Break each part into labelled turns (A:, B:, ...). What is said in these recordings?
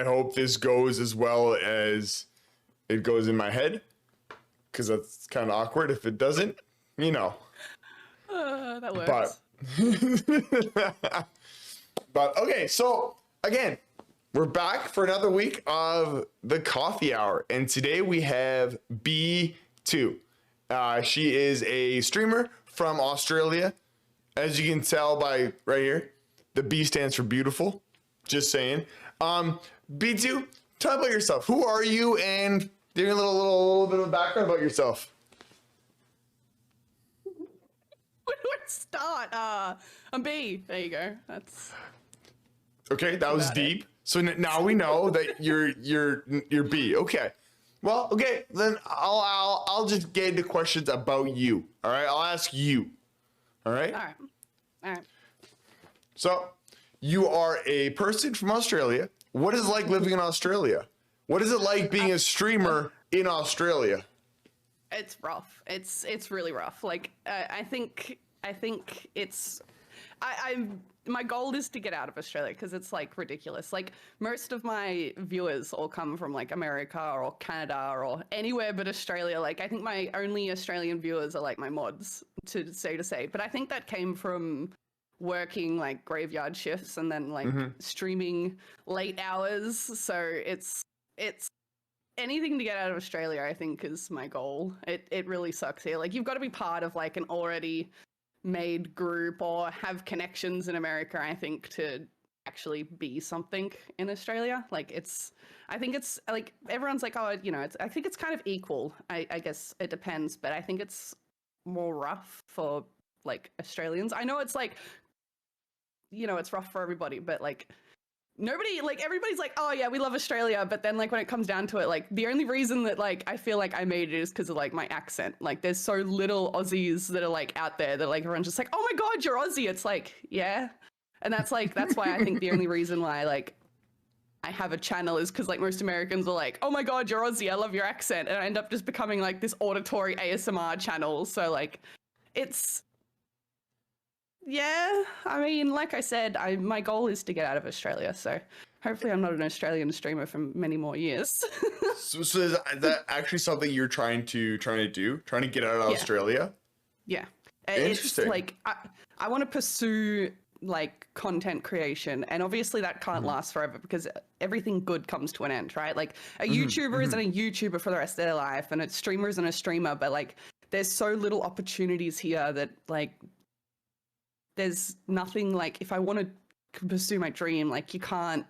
A: I hope this goes as well as it goes in my head, because that's kind of awkward if it doesn't, you know.
B: That
A: But,
B: works.
A: but okay, so again, we're back for another week of the coffee hour, and today we have B2. She is a streamer from Australia. As you can tell by right here, the B stands for beautiful. Just saying. B2, tell me about yourself. Who are you, and give me a little bit of background about yourself.
B: Where do I start? I'm B. There you go. That's
A: Okay, that was
B: about
A: deep. So now we know that you're B. Okay. Well, okay, then I'll just get into questions about you. All right, I'll ask you. All right.
B: all right. All right.
A: So you are a person from Australia. What is it like living in Australia? What is it like being a streamer in Australia?
B: It's rough. It's really rough. Like I think it's I'm my goal is to get out of Australia because it's like ridiculous. Like most of my viewers all come from like America or Canada or anywhere but Australia. Like I think my only Australian viewers are like my mods to say. But I think that came from working like graveyard shifts and then like streaming late hours. So it's anything to get out of Australia, I think, is my goal. It really sucks here. Like you've got to be part of like an already made group or have connections in America, I think, to actually be something in Australia. Like I think it's like everyone's like, oh, you know, I think it's kind of equal. I guess it depends, but I think it's more rough for like Australians. I know it's like, you know, it's rough for everybody, but like nobody, like everybody's like, oh yeah, we love Australia, but then like when it comes down to it, like the only reason that like I feel like I made it is because of like my accent. Like there's so little Aussies that are like out there that like everyone's just like, oh my god, you're Aussie. It's like, yeah. And that's why I think the only reason why like I have a channel is because like most Americans are like, oh my god, you're Aussie, I love your accent, and I end up just becoming like this auditory ASMR channel. So like it's, yeah, I mean, like I said, my goal is to get out of Australia, so hopefully I'm not an Australian streamer for many more years.
A: So is that actually something you're trying to do? Trying to get out of Australia?
B: Yeah.
A: Interesting.
B: It's like I want to pursue like content creation, and obviously that can't last forever because everything good comes to an end, right? Like a YouTuber isn't a YouTuber for the rest of their life, and a streamer isn't a streamer, but like there's so little opportunities here that like there's nothing. Like if I want to pursue my dream, like you can't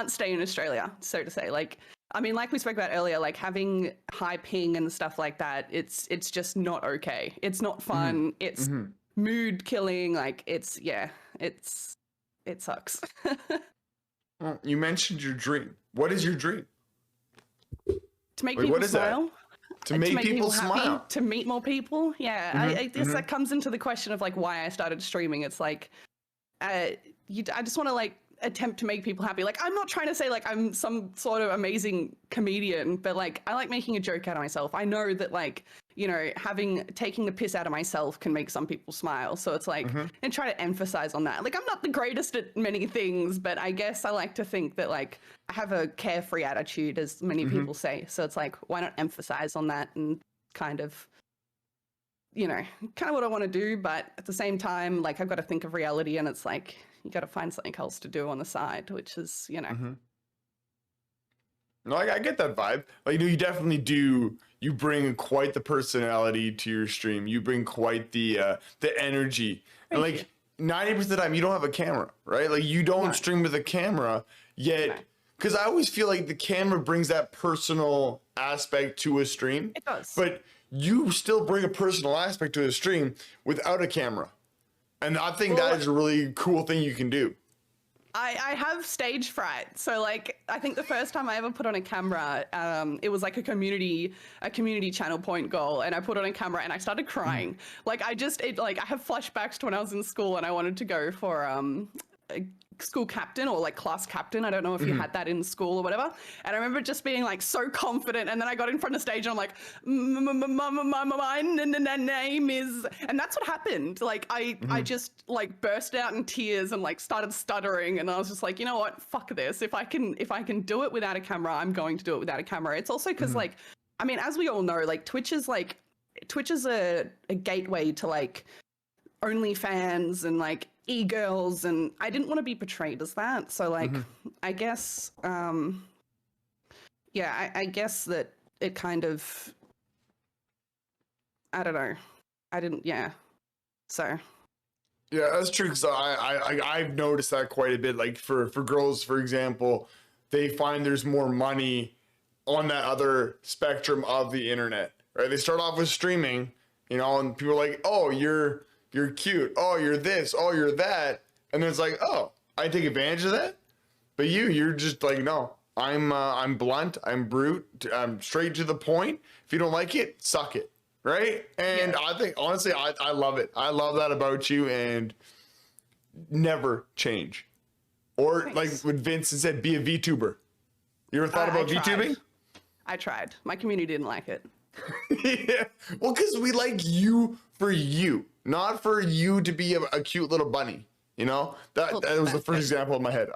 B: stay in Australia, so to say. Like I mean, like we spoke about earlier, like having high ping and stuff like that, it's just not okay. It's not fun. It's mood killing. Like it sucks.
A: Well, you mentioned your dream. What is your dream?
B: To make
A: Wait,
B: people
A: what is
B: smile.
A: that? To make people
B: happy,
A: smile.
B: to meet more people. Yeah, I guess that comes into the question of like why I started streaming. It's like, I just want to like attempt to make people happy. Like I'm not trying to say like I'm some sort of amazing comedian, but like I like making a joke out of myself. I know that like, you know, taking the piss out of myself can make some people smile. So it's like, and try to emphasize on that. Like I'm not the greatest at many things, but I guess I like to think that like I have a carefree attitude, as many people say. So it's like, why not emphasize on that and kind of, you know, kind of what I want to do. But at the same time, like I've got to think of reality, and it's like, you got to find something else to do on the side, which is, you know.
A: No, I get that vibe. Like, you definitely do. You bring quite the personality to your stream. You bring quite the energy. And like 90% of the time, you don't have a camera, right? Like you don't stream with a camera yet. Because I always feel like the camera brings that personal aspect to a stream.
B: It does.
A: But you still bring a personal aspect to a stream without a camera. And I think that is a really cool thing you can do.
B: I have stage fright. So like, I think the first time I ever put on a camera, it was like a community channel point goal. And I put on a camera and I started crying. Like I have flashbacks to when I was in school and I wanted to go for school captain or like class captain. I don't know if you had that in school or whatever. And I remember just being like so confident. And then I got in front of the stage and I'm like, my name is, and that's what happened. Like I just like burst out in tears and like started stuttering. And I was just like, you know what? Fuck this. If I can do it without a camera, I'm going to do it without a camera. It's also because like, I mean, as we all know, like Twitch is a gateway to like OnlyFans and like e-girls, and I didn't want to be portrayed as that. So like, I guess, yeah, I guess that it kind of, I don't know. I didn't, yeah. So.
A: Yeah, that's true. Because I've noticed that quite a bit. Like for girls, for example, they find there's more money on that other spectrum of the internet, right? They start off with streaming, you know, and people are like, oh, you're cute. Oh, you're this. Oh, you're that. And then it's like, oh, I take advantage of that. But you're just like, no, I'm blunt. I'm brute. I'm straight to the point. If you don't like it, suck it. Right. And I think, honestly, I love it. I love that about you, and never change. Or like what Vincent said, be a VTuber. You ever thought about VTubing?
B: I tried. My community didn't like it.
A: Yeah. Well, because we like you for you, not for you to be a cute little bunny. You know, that was the first example in my head.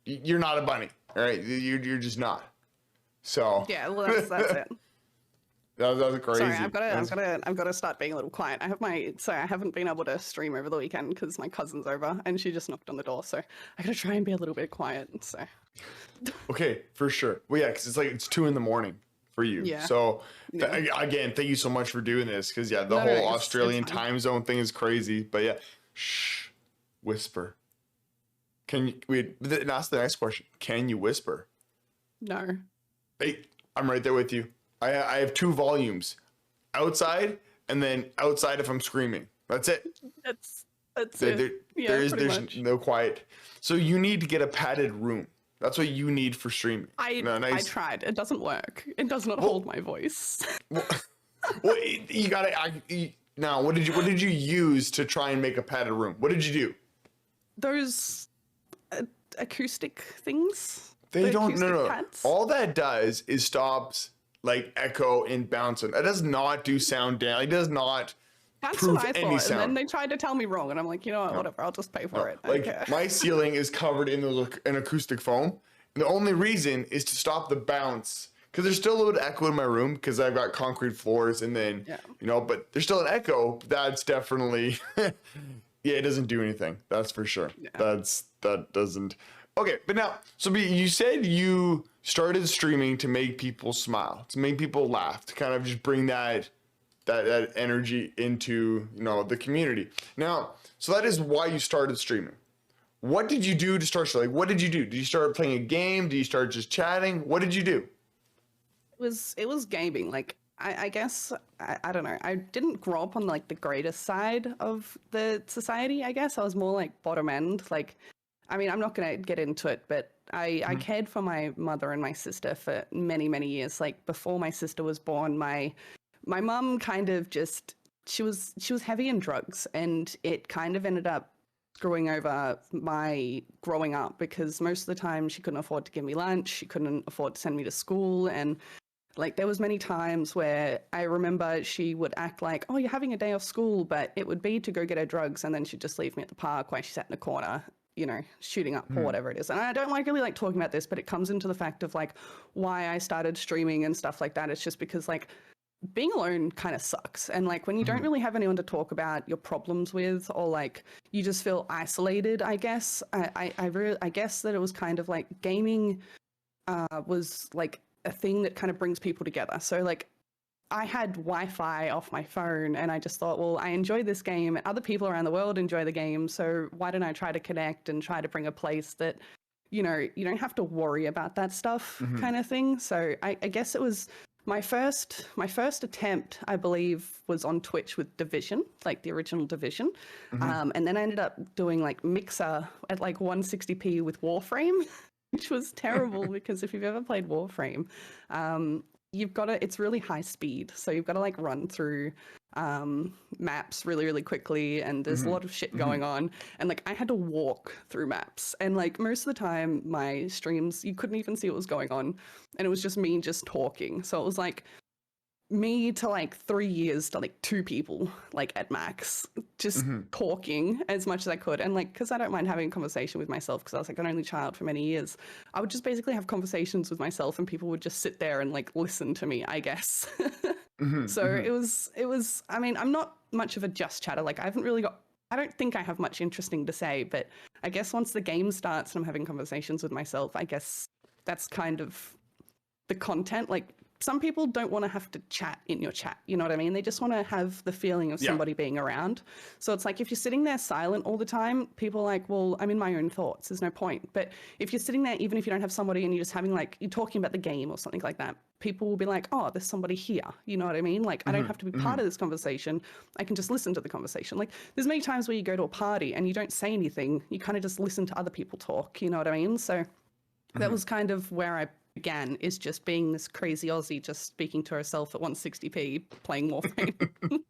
A: You're not a bunny, all right? You're just not. So
B: yeah, well, that's it.
A: That was crazy.
B: Sorry, I've got to start being a little quiet. I haven't been able to stream over the weekend because my cousin's over and she just knocked on the door. So I got to try and be a little bit quiet. So.
A: Okay, for sure. Well, yeah, because it's 2 a.m. for you. Yeah. So again, thank you so much for doing this. Because the whole Australian time zone thing is crazy. But yeah, shh, whisper. That's the next question. Can you whisper?
B: No.
A: Hey, I'm right there with you. I have 2 volumes, outside and then outside if I'm screaming. That's it.
B: That's it.
A: There's no quiet. So you need to get a padded room. That's what you need for streaming.
B: I tried. It doesn't work. It does not hold my voice.
A: Well, you gotta. Now, what did you use to try and make a padded room? What did you do?
B: Those acoustic things.
A: They don't. No.
B: Pads?
A: All that does is stops like echo and bouncing. It does not do sound down. It does not.
B: That's
A: proof
B: what I
A: any
B: thought.
A: sound.
B: And then they tried to tell me wrong, and I'm like, you know what, whatever. I'll just pay for it.
A: Like my ceiling is covered in an acoustic foam. And the only reason is to stop the bounce, because there's still a little echo in my room because I've got concrete floors, and then you know, but there's still an echo. That's definitely it doesn't do anything. That's for sure. Yeah. That doesn't. Okay, but now, so you said you started streaming to make people smile, to make people laugh, to kind of just bring that energy into, you know, the community. Now, so that is why you started streaming. What did you do to start streaming? Like, what did you do? Did you start playing a game? Did you start just chatting? What did you do?
B: It was gaming. Like, I guess, I don't know. I didn't grow up on like the greatest side of the society, I guess. I was more like bottom end. Like, I mean, I'm not going to get into it, but I cared for my mother and my sister for many, many years. Like, before my sister was born, my mum kind of just, she was heavy in drugs, and it kind of ended up screwing over my growing up, because most of the time she couldn't afford to give me lunch. She couldn't afford to send me to school. And like, there was many times where I remember she would act like, oh, you're having a day off school, but it would be to go get her drugs. And then she'd just leave me at the park while she sat in a corner, you know, shooting up or whatever it is. And I don't really like talking about this, but it comes into the fact of like why I started streaming and stuff like that. It's just because like being alone kind of sucks. And like when you don't really have anyone to talk about your problems with, or like you just feel isolated, I guess. I guess that it was kind of like gaming was like a thing that kind of brings people together. So like I had Wi-Fi off my phone, and I just thought, well, I enjoy this game and other people around the world enjoy the game. So why don't I try to connect and try to bring a place that, you know, you don't have to worry about that stuff kind of thing. So I guess it was my first attempt, I believe, was on Twitch with Division, like the original Division. And then I ended up doing like Mixer at like 160p with Warframe, which was terrible because if you've ever played Warframe, it's really high speed. So you've got to like run through maps really, really quickly, and there's a lot of shit going on. And like, I had to walk through maps, and like most of the time, my streams you couldn't even see what was going on, and it was just me just talking. So it was like me to like 3 years to like two people, like at max, just talking as much as I could. And like, because I don't mind having a conversation with myself, because I was like an only child for many years, I would just basically have conversations with myself, and people would just sit there and like listen to me, I guess. So it was, I mean, I'm not much of a just chatter. Like, I don't think I have much interesting to say, but I guess once the game starts and I'm having conversations with myself, I guess that's kind of the content. Like, some people don't want to have to chat in your chat, you know what I mean? They just want to have the feeling of somebody being around. So it's like, if you're sitting there silent all the time, people are like, well, I'm in my own thoughts, there's no point. But if you're sitting there, even if you don't have somebody and you're just having like, you're talking about the game or something like that, people will be like, oh, there's somebody here, you know what I mean? Like, I don't have to be part of this conversation, I can just listen to the conversation. Like, there's many times where you go to a party and you don't say anything, you kind of just listen to other people talk, you know what I mean? So that was kind of where I began, is just being this crazy Aussie just speaking to herself at 160p playing Warframe.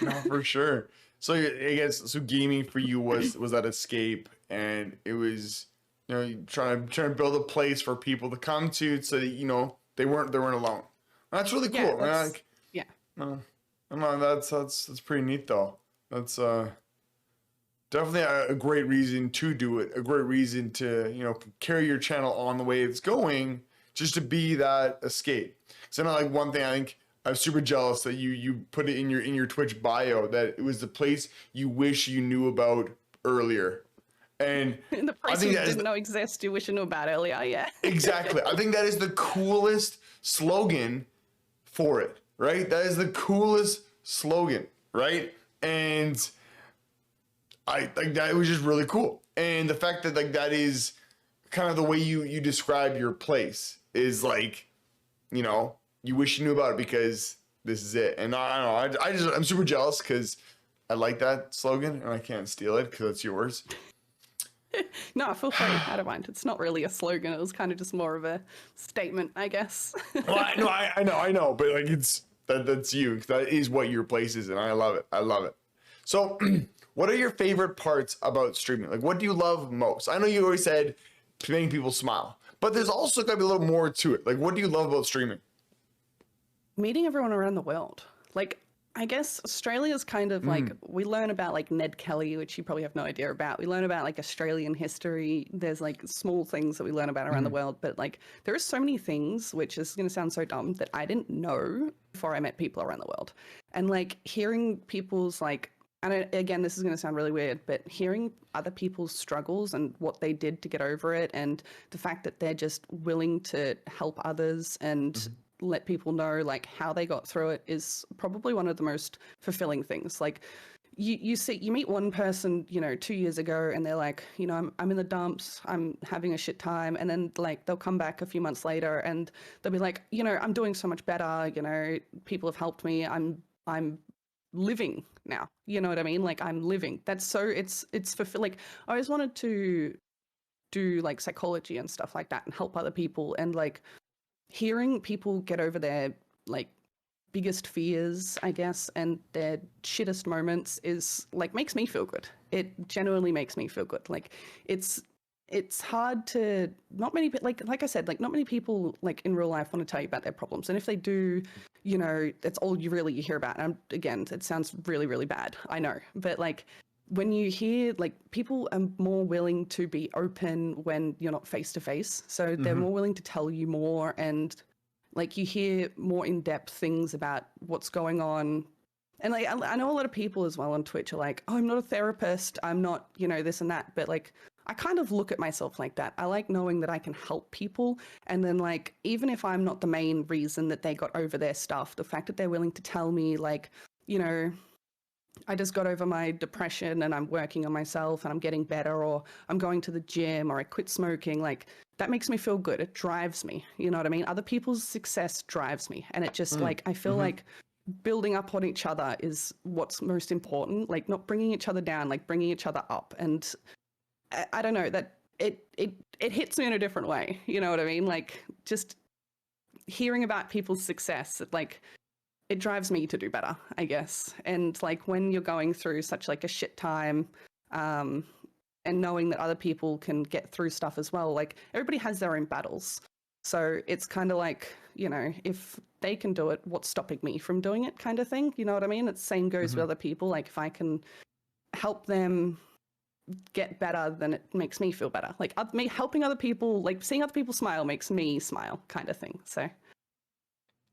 A: No, for sure. So I guess so gaming for you was that escape, and it was, you know, trying to build a place for people to come to, so that, you know, they weren't alone. That's really cool.
B: Yeah,
A: Man. Like,
B: yeah.
A: no, that's pretty neat though. That's definitely a great reason to do it. A great reason to, you know, carry your channel on the way it's going, just to be that escape. So, not like, one thing I think I'm super jealous that you put it in your Twitch bio, that it was the place you wish you knew about earlier. And
B: The place you didn't know exist, you wish you knew about earlier, yeah.
A: exactly. I think that is the coolest slogan for it, right? That is the coolest slogan, right? And I like that. It was just really cool. And the fact that like that is kind of the way you describe your place, is like, you know, you wish you knew about it because this is it. And I don't know, I'm super jealous because I like that slogan and I can't steal it because it's yours.
B: No, feel free. I don't mind. It's not really a slogan. It was kind of just more of a statement, I guess.
A: Well, I know, but like, that's you. That is what your place is, and I love it. I love it. So, what are your favorite parts about streaming? Like, what do you love most? I know you always said making people smile, but there's also got to be a little more to it. Like, what do you love about streaming?
B: Meeting everyone around the world. Like, I guess Australia's kind of like, we learn about like Ned Kelly, which you probably have no idea about. We learn about like Australian history. There's like small things that we learn about around the world, but like there are so many things, which is going to sound so dumb, that I didn't know before I met people around the world. And like hearing people's like, and again, this is going to sound really weird, but hearing other people's struggles and what they did to get over it, and the fact that they're just willing to help others and let people know like how they got through it, is probably one of the most fulfilling things. Like, you meet one person, you know, 2 years ago, and they're like, you know, I'm in the dumps, I'm having a shit time, and then like they'll come back a few months later and they'll be like, you know, I'm doing so much better, you know, people have helped me, I'm living now, you know what I mean? Like, I'm living. That's so, it's like, I always wanted to do like psychology and stuff like that and help other people, and like hearing people get over their like biggest fears, I guess, and their shittest moments is like, makes me feel good. It genuinely makes me feel good. Like, it's hard to, not many, like I said, like not many people like in real life want to tell you about their problems, and if they do, you know, that's all you hear about. And again, it sounds really, really bad, I know, but like when you hear, like, people are more willing to be open when you're not face to face, so they're more willing to tell you more, and like you hear more in-depth things about what's going on. And like I know a lot of people as well on Twitch are like, oh, I'm not a therapist, I'm not, you know, this and that, but like I kind of look at myself like that. I like knowing that I can help people, and then like even if I'm not the main reason that they got over their stuff, the fact that they're willing to tell me, like, you know, I just got over my depression and I'm working on myself and I'm getting better, or I'm going to the gym, or I quit smoking, like that makes me feel good. It drives me, you know what I mean? Other people's success drives me, and it just like, I feel like building up on each other is what's most important, like not bringing each other down, like bringing each other up. And I don't know, that it hits me in a different way, you know what I mean? Like just hearing about people's success, like it drives me to do better, I guess. And like when you're going through such like a shit time, um, and knowing that other people can get through stuff as well, like everybody has their own battles. So it's kind of like, you know, if they can do it, what's stopping me from doing it kind of thing? You know what I mean? It's same goes with other people. Like if I can help them get better, then it makes me feel better. Like me helping other people, like seeing other people smile makes me smile kind of thing. So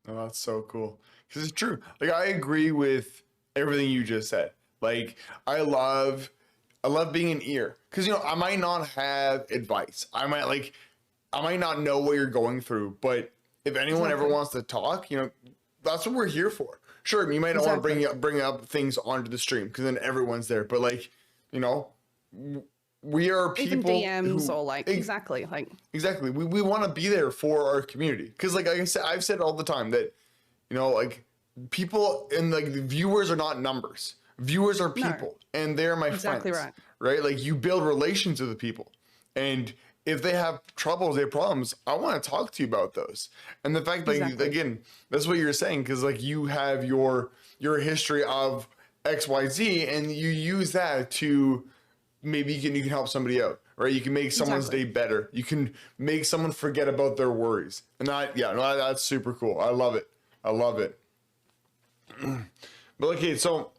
A: Oh, that's so cool. Because it's true. Like I agree with everything you just said. Like I love being an ear. Because you know, I might not have advice. I might not know what you're going through, but if anyone ever
B: Exactly.
A: wants to talk, you know, that's what we're here for. Sure, you might not want to
B: Exactly.
A: bring up things onto the stream because then everyone's there. But like, you know, we are
B: Even
A: people
B: DMs
A: who
B: or like exactly like
A: exactly. We want to be there for our community because, like I said, I've said all the time that you know, like people and like the viewers are not numbers. Viewers are
B: no,
A: people, and they're my
B: exactly
A: friends,
B: right.
A: right? Like you build relations with the people, and if they have troubles, they have problems, I want to talk to you about those. And the fact, like
B: Exactly.
A: again, that's what you're saying because like you have your history of X Y Z, and you use that to maybe you can help somebody out, right? You can make someone's
B: Exactly.
A: day better. You can make someone forget about their worries, and that yeah, no, that's super cool. I love it. I love it. But okay, so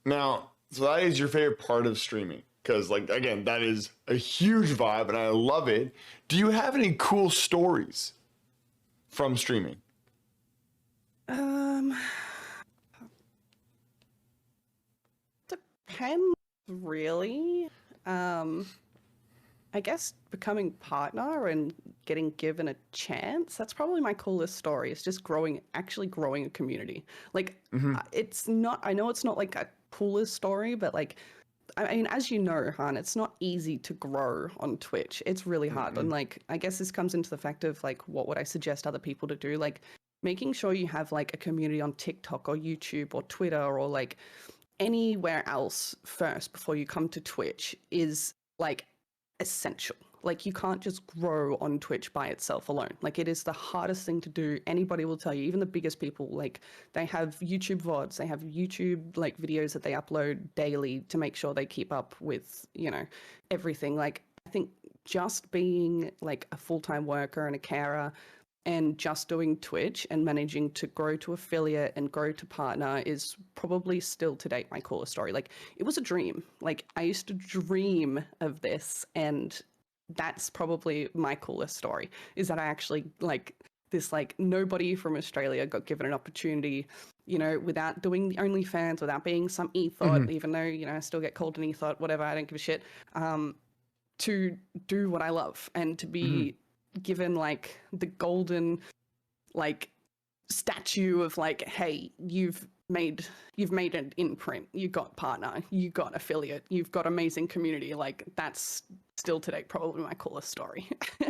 A: now, so that is your favorite part of streaming because like again, that is a huge vibe, and I love it. Do you have any cool stories from streaming?
B: Um Depends really. Um I guess becoming partner and getting given a chance, that's probably my coolest story. Is just actually growing a community. Like,
A: Mm-hmm.
B: it's not, I know it's not like a coolest story, but like, I mean, as you know, Han, it's not easy to grow on Twitch. It's really hard. And
A: Mm-mm.
B: like, I guess this comes into the fact of like, what would I suggest other people to do? Like, making sure you have like a community on TikTok or YouTube or Twitter or like anywhere else first before you come to Twitch is like essential. Like you can't just grow on Twitch by itself alone. Like it is the hardest thing to do. Anybody will tell you, even the biggest people, like they have YouTube VODs, they have YouTube like videos that they upload daily to make sure they keep up with, you know, everything. Like I think just being like a full-time worker and a carer and just doing Twitch and managing to grow to affiliate and grow to partner is probably still to date my coolest story. Like it was a dream. Like I used to dream of this, and that's probably my coolest story is that I actually like this like nobody from Australia got given an opportunity, you know, without doing the OnlyFans, without being some
A: Mm-hmm.
B: ethot, even though, you know, I still get called an ethot, whatever, I don't give a shit. Um, to do what I love and to
A: Mm-hmm.
B: be given like the golden like statue of like, hey, you've made an imprint, you got partner, you got affiliate, you've got amazing community. Like that's still today probably my coolest story.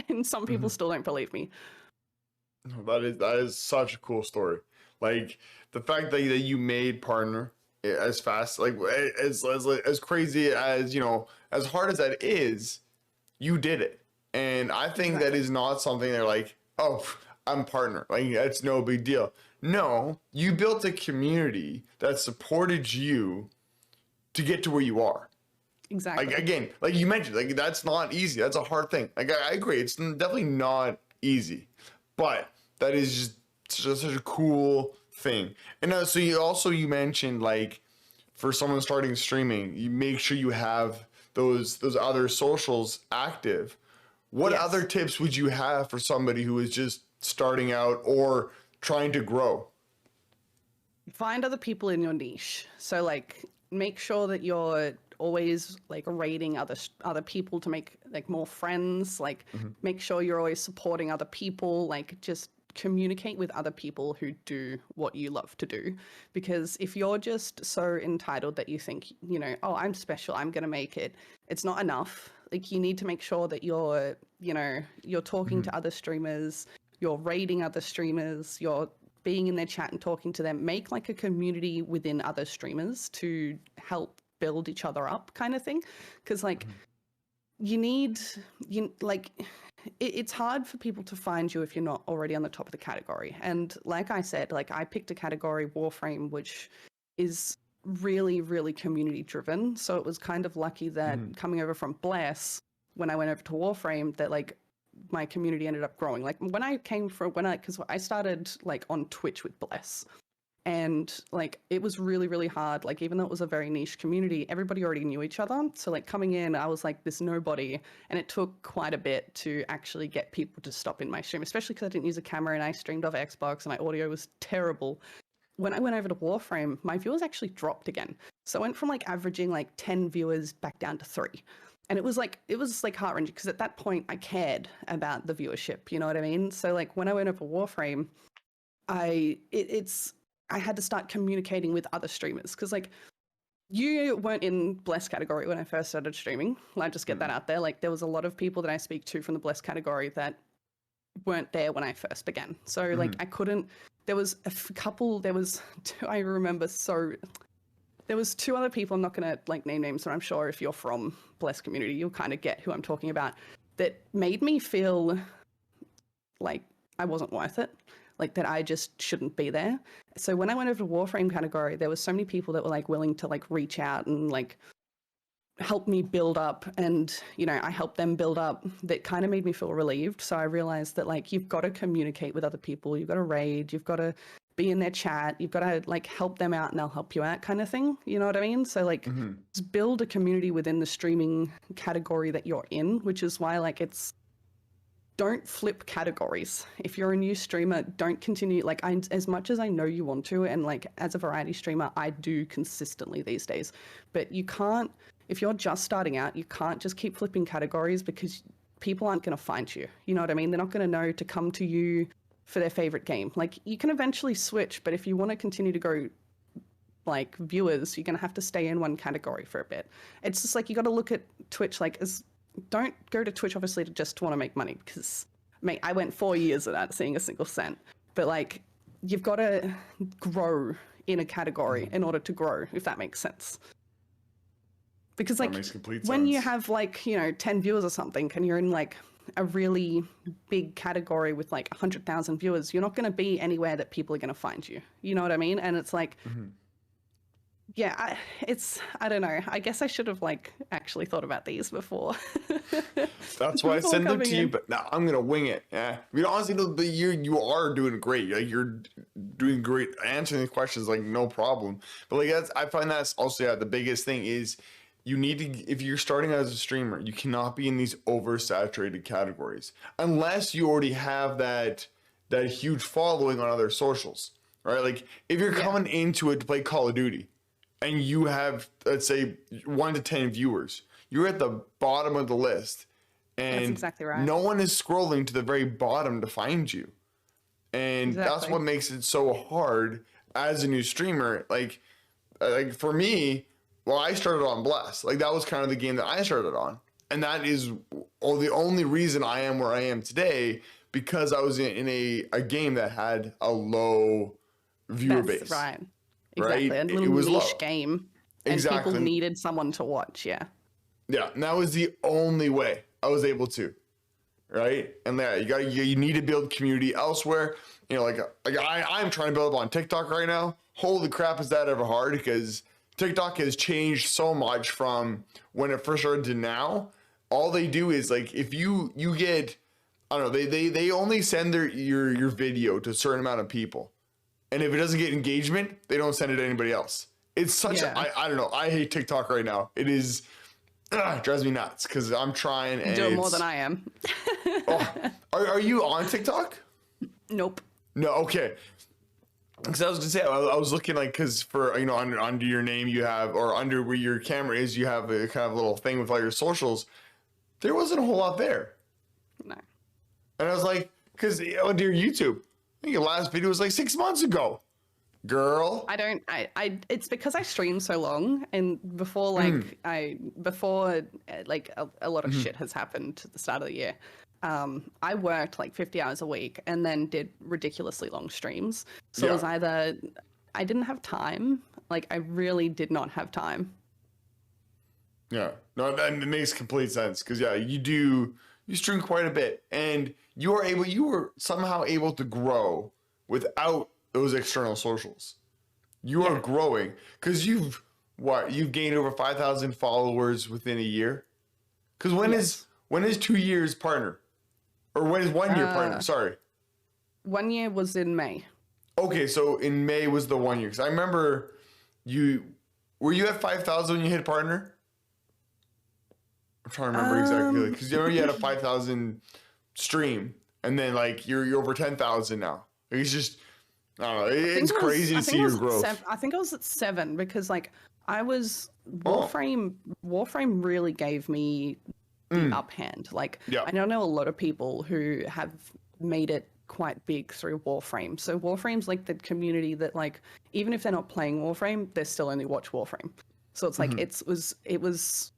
B: And some people
A: Mm-hmm.
B: still don't believe me.
A: That is such a cool story. Like the fact that you made partner as fast, like as crazy as you know, as hard as that is, you did it. And I think that
B: Exactly.
A: is not something they're like, oh, I'm partner. Like that's no big deal. No, you built a community that supported you to get to where you are. Like
B: Exactly.
A: again, like you mentioned, like that's not easy. That's a hard thing. Like I agree, it's definitely not easy, but that is just such a cool thing. And so you mentioned like for someone starting streaming, you make sure you have those other socials active. What other
B: Yes.
A: tips would you have for somebody who is just starting out or trying to grow?
B: Find other people in your niche. So like make sure that you're always like rating other people to make like more friends, like
A: Mhm.
B: make sure you're always supporting other people, like just communicate with other people who do what you love to do, because if you're just so entitled that you think, you know, oh, I'm special, I'm going to make it, it's not enough. Like you need to make sure that you're, you know, you're talking
A: Mhm.
B: to other streamers, you're rating other streamers, you're being in their chat and talking to them. Make like a community within other streamers to help build each other up kind of thing, because like
A: Mhm.
B: you need you like it's hard for people to find you if you're not already on the top of the category. And like I said, like I picked a category, Warframe, which is really, really community driven. So it was kind of lucky that coming over from Bless, when I went over to Warframe, that like my community ended up growing. Like when I came from, because I started like on Twitch with Bless. And like it was really, really hard. Like even though it was a very niche community, everybody already knew each other. So like coming in, I was like this nobody, and it took quite a bit to actually get people to stop in my stream, especially because I didn't use a camera and I streamed off Xbox and my audio was terrible. When I went over to Warframe, my viewers actually dropped again. So I went from like averaging like 10 viewers back down to 3. And it was like heart wrenching because at that point I cared about the viewership. You know what I mean? So like when I went over Warframe, I had to start communicating with other streamers because like you weren't in Bless category when I first started streaming. I'll just get that out there. Like there was a lot of people that I speak to from the Bless category that weren't there when I first began. So like I couldn't, there was a couple, there was two, I remember, so there was 2 other people, I'm not going to like name names, but I'm sure if you're from Bless community, you'll kind of get who I'm talking about, that made me feel like I wasn't worth it. Like that I just shouldn't be there. So when I went over to Warframe category, there was so many people that were like willing to like reach out and like help me build up, and you know, I helped them build up. That kind of made me feel relieved. So I realized that like you've got to communicate with other people, you've got to raid, you've got to be in their chat, you've got to like help them out and they'll help you out kind of thing. You know what I mean? So like just build a community within the streaming category that you're in, which is why like don't flip categories. If you're a new streamer, don't continue, like as much as I know you want to, and like as a variety streamer, I do consistently these days, but you can't, if you're just starting out, you can't just keep flipping categories because people aren't going to find you. You know what I mean? They're not going to know to come to you for their favorite game. Like you can eventually switch, but if you want to continue to go like viewers, you're going to have to stay in one category for a bit. It's just like, you got to look at Twitch like as, don't go to Twitch obviously to just want to make money, because mate, I went 4 years without seeing a single cent, but like you've got to grow in a category in order to grow, if that makes sense. Because like when you have like, you know, 10 viewers or something and you're in like a really big category with like 100,000 viewers, you're not going to be anywhere that people are going to find you. You know what I mean? And it's like, yeah, I don't know. I guess I should have like actually thought about these before.
A: That's why I send them to you, but now I'm gonna wing it. Yeah, I mean, honestly, you are doing great. Like you're doing great answering the questions, like no problem. But like I find that's also the biggest thing is you need to, if you're starting as a streamer, you cannot be in these oversaturated categories unless you already have that huge following on other socials, right? Like if you're coming into it to play Call of Duty, and you have, let's say, 1 to 10 viewers, you're at the bottom of the list, and
B: that's exactly right.
A: No one is scrolling to the very bottom to find you. And that's what makes it so hard as a new streamer. Like for me, well, I started on Bless. Like that was kind of the game that I started on. And that is the only reason I am where I am today, because I was in a game that had a low viewer base.
B: Right. Exactly,
A: right?
B: A little niche game, and people needed someone to watch. Yeah,
A: and that was the only way I was able to, right? And you need to build community elsewhere. You know, like I'm trying to build up on TikTok right now. Holy crap, is that ever hard? Because TikTok has changed so much from when it first started to now. All they do is like if you get, I don't know, they only send your video to a certain amount of people. And if it doesn't get engagement, they don't send it to anybody else. It's such I don't know. I hate TikTok right now. It is, drives me nuts because I'm trying. And
B: doing more than I am.
A: Are you on TikTok?
B: Nope.
A: No. Okay. Because I was gonna say, I was looking like, because for, you know, under your name you have, or under where your camera is, you have a kind of little thing with all your socials. There wasn't a whole lot there.
B: No.
A: And I was like, because under your YouTube, I think your last video was like 6 months ago, girl.
B: It's because I stream so long, and before like a lot of shit has happened at the start of the year. I worked like 50 hours a week and then did ridiculously long streams. So it was either I didn't have time, like I really did not have time.
A: Yeah, no, that makes complete sense because you do you stream quite a bit, and you were somehow able to grow without those external socials. You are growing because you've gained over 5,000 followers within a year. Because when is 2 years partner, or when is 1 year partner? Sorry.
B: 1 year was in May.
A: Okay, so in May was the 1 year. Because I remember were you at 5,000 when you hit partner? I'm trying to remember exactly, because you had a 5,000 stream, and then like you're over 10,000 now. It's just, I don't know. It's crazy to see your growth.
B: I think I was at 7 because like I was Warframe. Warframe really gave me the uphand. Like I don't know a lot of people who have made it quite big through Warframe. So Warframe's like the community that like even if they're not playing Warframe, they still only watch Warframe. So it's like it was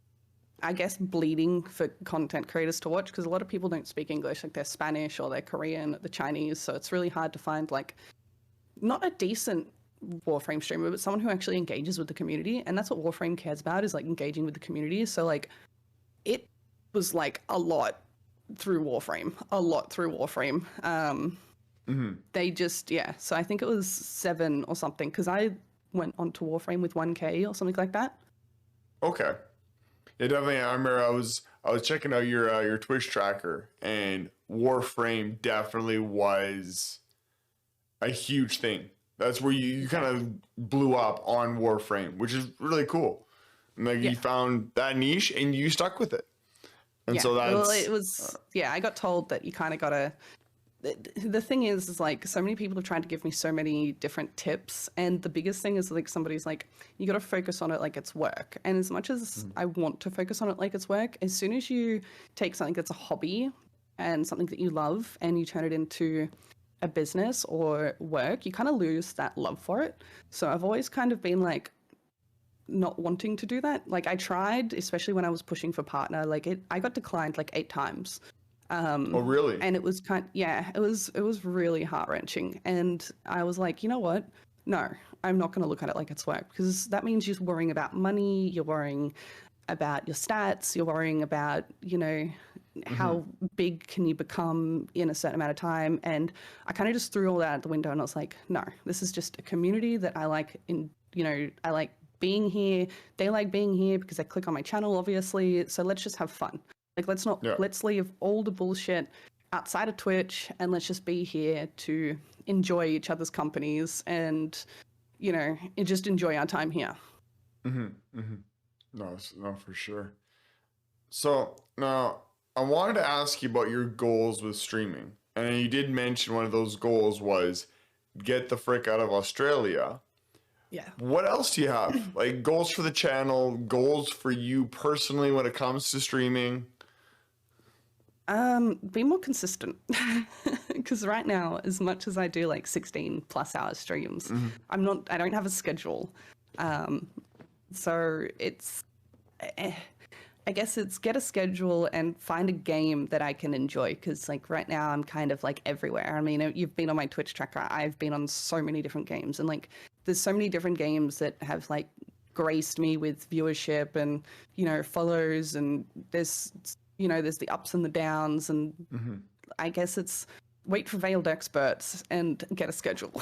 B: I guess bleeding for content creators to watch because a lot of people don't speak English, like they're Spanish or they're Korean, the Chinese. So it's really hard to find like not a decent Warframe streamer, but someone who actually engages with the community. And that's what Warframe cares about, is like engaging with the community. So like it was like a lot through Warframe. They just, so I think it was 7 or something because I went onto Warframe with 1K or something like that.
A: Okay. Yeah, definitely. I remember I was checking out your Twitch tracker, and Warframe definitely was a huge thing. That's where you kind of blew up on Warframe, which is really cool. And like you found that niche and you stuck with it. And so that's...
B: Well, it was... I got told that you kind of got to... The thing is like so many people have tried to give me so many different tips, and the biggest thing is like somebody's like, you got to focus on it like it's work. And as much as I want to focus on it like it's work, as soon as you take something that's a hobby and something that you love and you turn it into a business or work, you kind of lose that love for it. So I've always kind of been like not wanting to do that. Like I tried, especially when I was pushing for partner, like I got declined like 8 times.
A: Oh really?
B: And it was it was really heart-wrenching. And I was like, you know what? No, I'm not going to look at it like it's work, because that means you're worrying about money, you're worrying about your stats, you're worrying about, you know, how big can you become in a certain amount of time. And I kind of just threw all that out the window, and I was like, no, this is just a community that I like. I like being here. They like being here because they click on my channel, obviously. So let's just have fun. Like, let's leave all the bullshit outside of Twitch, and let's just be here to enjoy each other's companies and, you know, just enjoy our time here.
A: No, for sure. So now I wanted to ask you about your goals with streaming. And you did mention one of those goals was get the frick out of Australia.
B: Yeah.
A: What else do you have? Like goals for the channel, goals for you personally when it comes to streaming?
B: Be more consistent. Because right now, as much as I do like 16+ hour streams, I don't have a schedule. So it's, I guess it's get a schedule and find a game that I can enjoy. Because like right now I'm kind of like everywhere. I mean, you've been on my Twitch tracker. I've been on so many different games, and like there's so many different games that have like graced me with viewership and, you know, follows, and there's the ups and the downs, and I guess it's wait for Veiled Experts and get a schedule.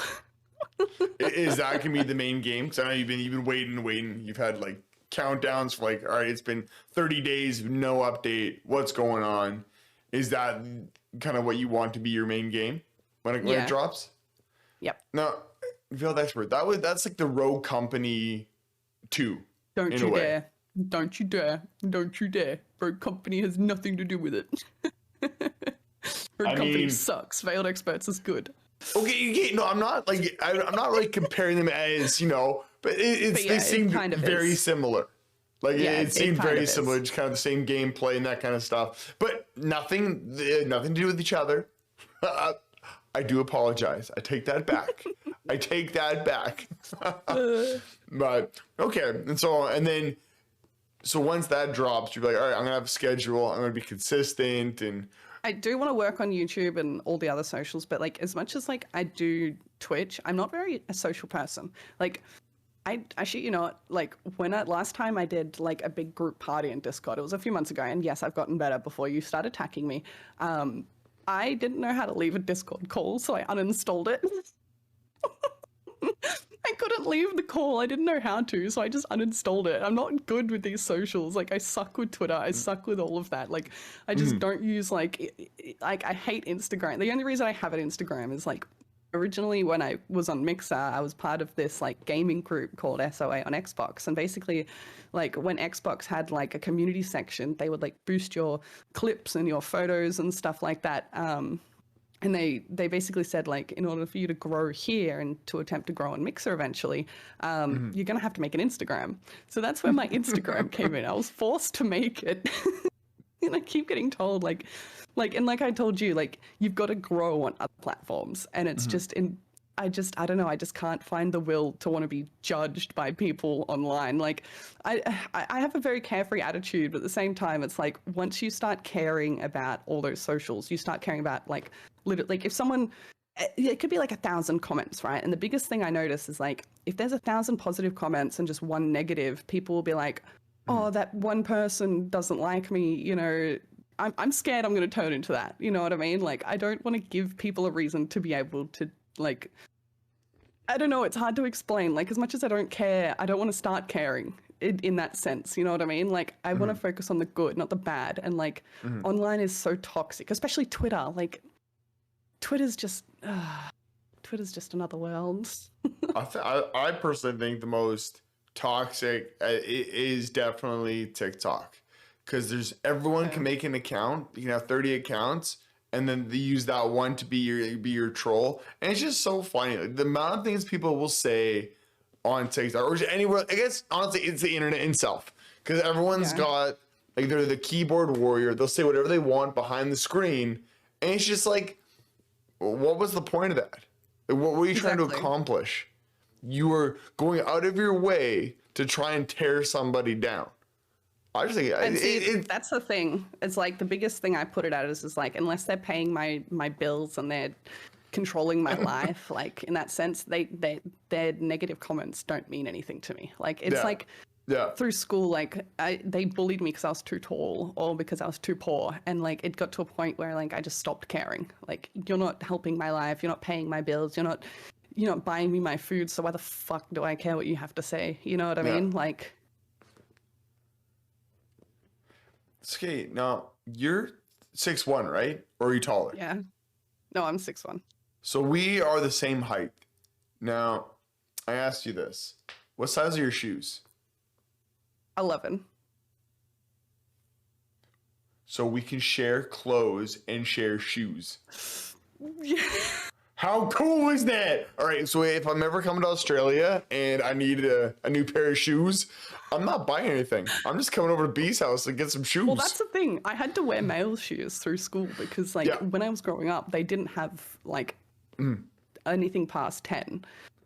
A: Is that gonna be the main game? Because I know you've been waiting. You've had like countdowns for like, all right, it's been 30 days, no update. What's going on? Is that kind of what you want to be your main game when it drops?
B: Yep.
A: Now, Veiled Expert, that's like the Rogue Company 2.
B: Don't you dare. Don't you dare. Don't you dare. Rogue Company has nothing to do with it. Rogue Company sucks. Veiled Experts is good.
A: Okay, no, I'm not like comparing them as, you know, but they seem kind of very similar. Like it seemed very similar, just kind of the same gameplay and that kind of stuff, but nothing to do with each other. I do apologize. I take that back. But okay, so once that drops, you're like, all right, I'm gonna have a schedule. I'm gonna be consistent, and
B: I do want to work on YouTube and all the other socials, but like as much as like I do Twitch, I'm not very a social person. Like I actually, you know what, like last time I did like a big group party in Discord, it was a few months ago, and yes, I've gotten better before you start attacking me. I didn't know how to leave a Discord call, so I uninstalled it. I couldn't leave the call. I didn't know how to, so I just uninstalled it. I'm not good with these socials. Like I suck with Twitter. I suck with all of that. Like I just don't use like I hate Instagram. The only reason I have an Instagram is like originally when I was on Mixer, I was part of this like gaming group called SOA on Xbox, and basically like when Xbox had like a community section, they would like boost your clips and your photos and stuff like that. And they basically said like in order for you to grow here and to attempt to grow on Mixer eventually, you're gonna have to make an Instagram. So that's where my Instagram came in. I was forced to make it. And I keep getting told and like I told you, like you've got to grow on other platforms, and it's just I don't know, I just can't find the will to want to be judged by people online. Like I have a very carefree attitude, but at the same time it's like once you start caring about all those socials, you start caring about like literally, like if someone, it could be like 1,000 comments, right? And the biggest thing I notice is like if there's 1,000 positive comments and just one negative, people will be like, oh, that one person doesn't like me, you know, I'm scared I'm going to turn into that. You know what I mean? Like, I don't want to give people a reason to be able to, like, I don't know. It's hard to explain. Like, as much as I don't care, I don't want to start caring in that sense. You know what I mean? Like, I want to focus on the good, not the bad. And, like, online is so toxic, especially Twitter. Like, Twitter's just another world.
A: I personally think the most toxic is definitely TikTok, because everyone can make an account. You can have 30 accounts, and then they use that one to be your troll, and it's just so funny. Like, the amount of things people will say on TikTok or just anywhere. I guess honestly, it's the internet itself, because everyone's got like they're the keyboard warrior. They'll say whatever they want behind the screen, and it's just like, what was the point of that? Like, what were you trying to accomplish? You were going out of your way to try and tear somebody down. I just think
B: that's the thing. It's like the biggest thing I put it at is like, unless they're paying my bills and they're controlling my life, like in that sense, their negative comments don't mean anything to me. Like it's like through school, like they bullied me because I was too tall or because I was too poor, and like it got to a point where like I just stopped caring. Like, you're not helping my life, you're not paying my bills, you're not buying me my food, so why the fuck do I care what you have to say? You know what I mean? Like,
A: okay, now you're 6'1", right? Or are you taller?
B: yeah. No, I'm 6'1".
A: So we are the same height. Now, I asked you this. What size are your shoes?
B: 11.
A: So we can share clothes and share shoes. How cool is that? All right, so if I'm ever coming to Australia and I need a new pair of shoes, I'm not buying anything. I'm just coming over to B's house to get some shoes.
B: Well, that's the thing. I had to wear male shoes through school because, like, when I was growing up, they didn't have, like, anything past 10.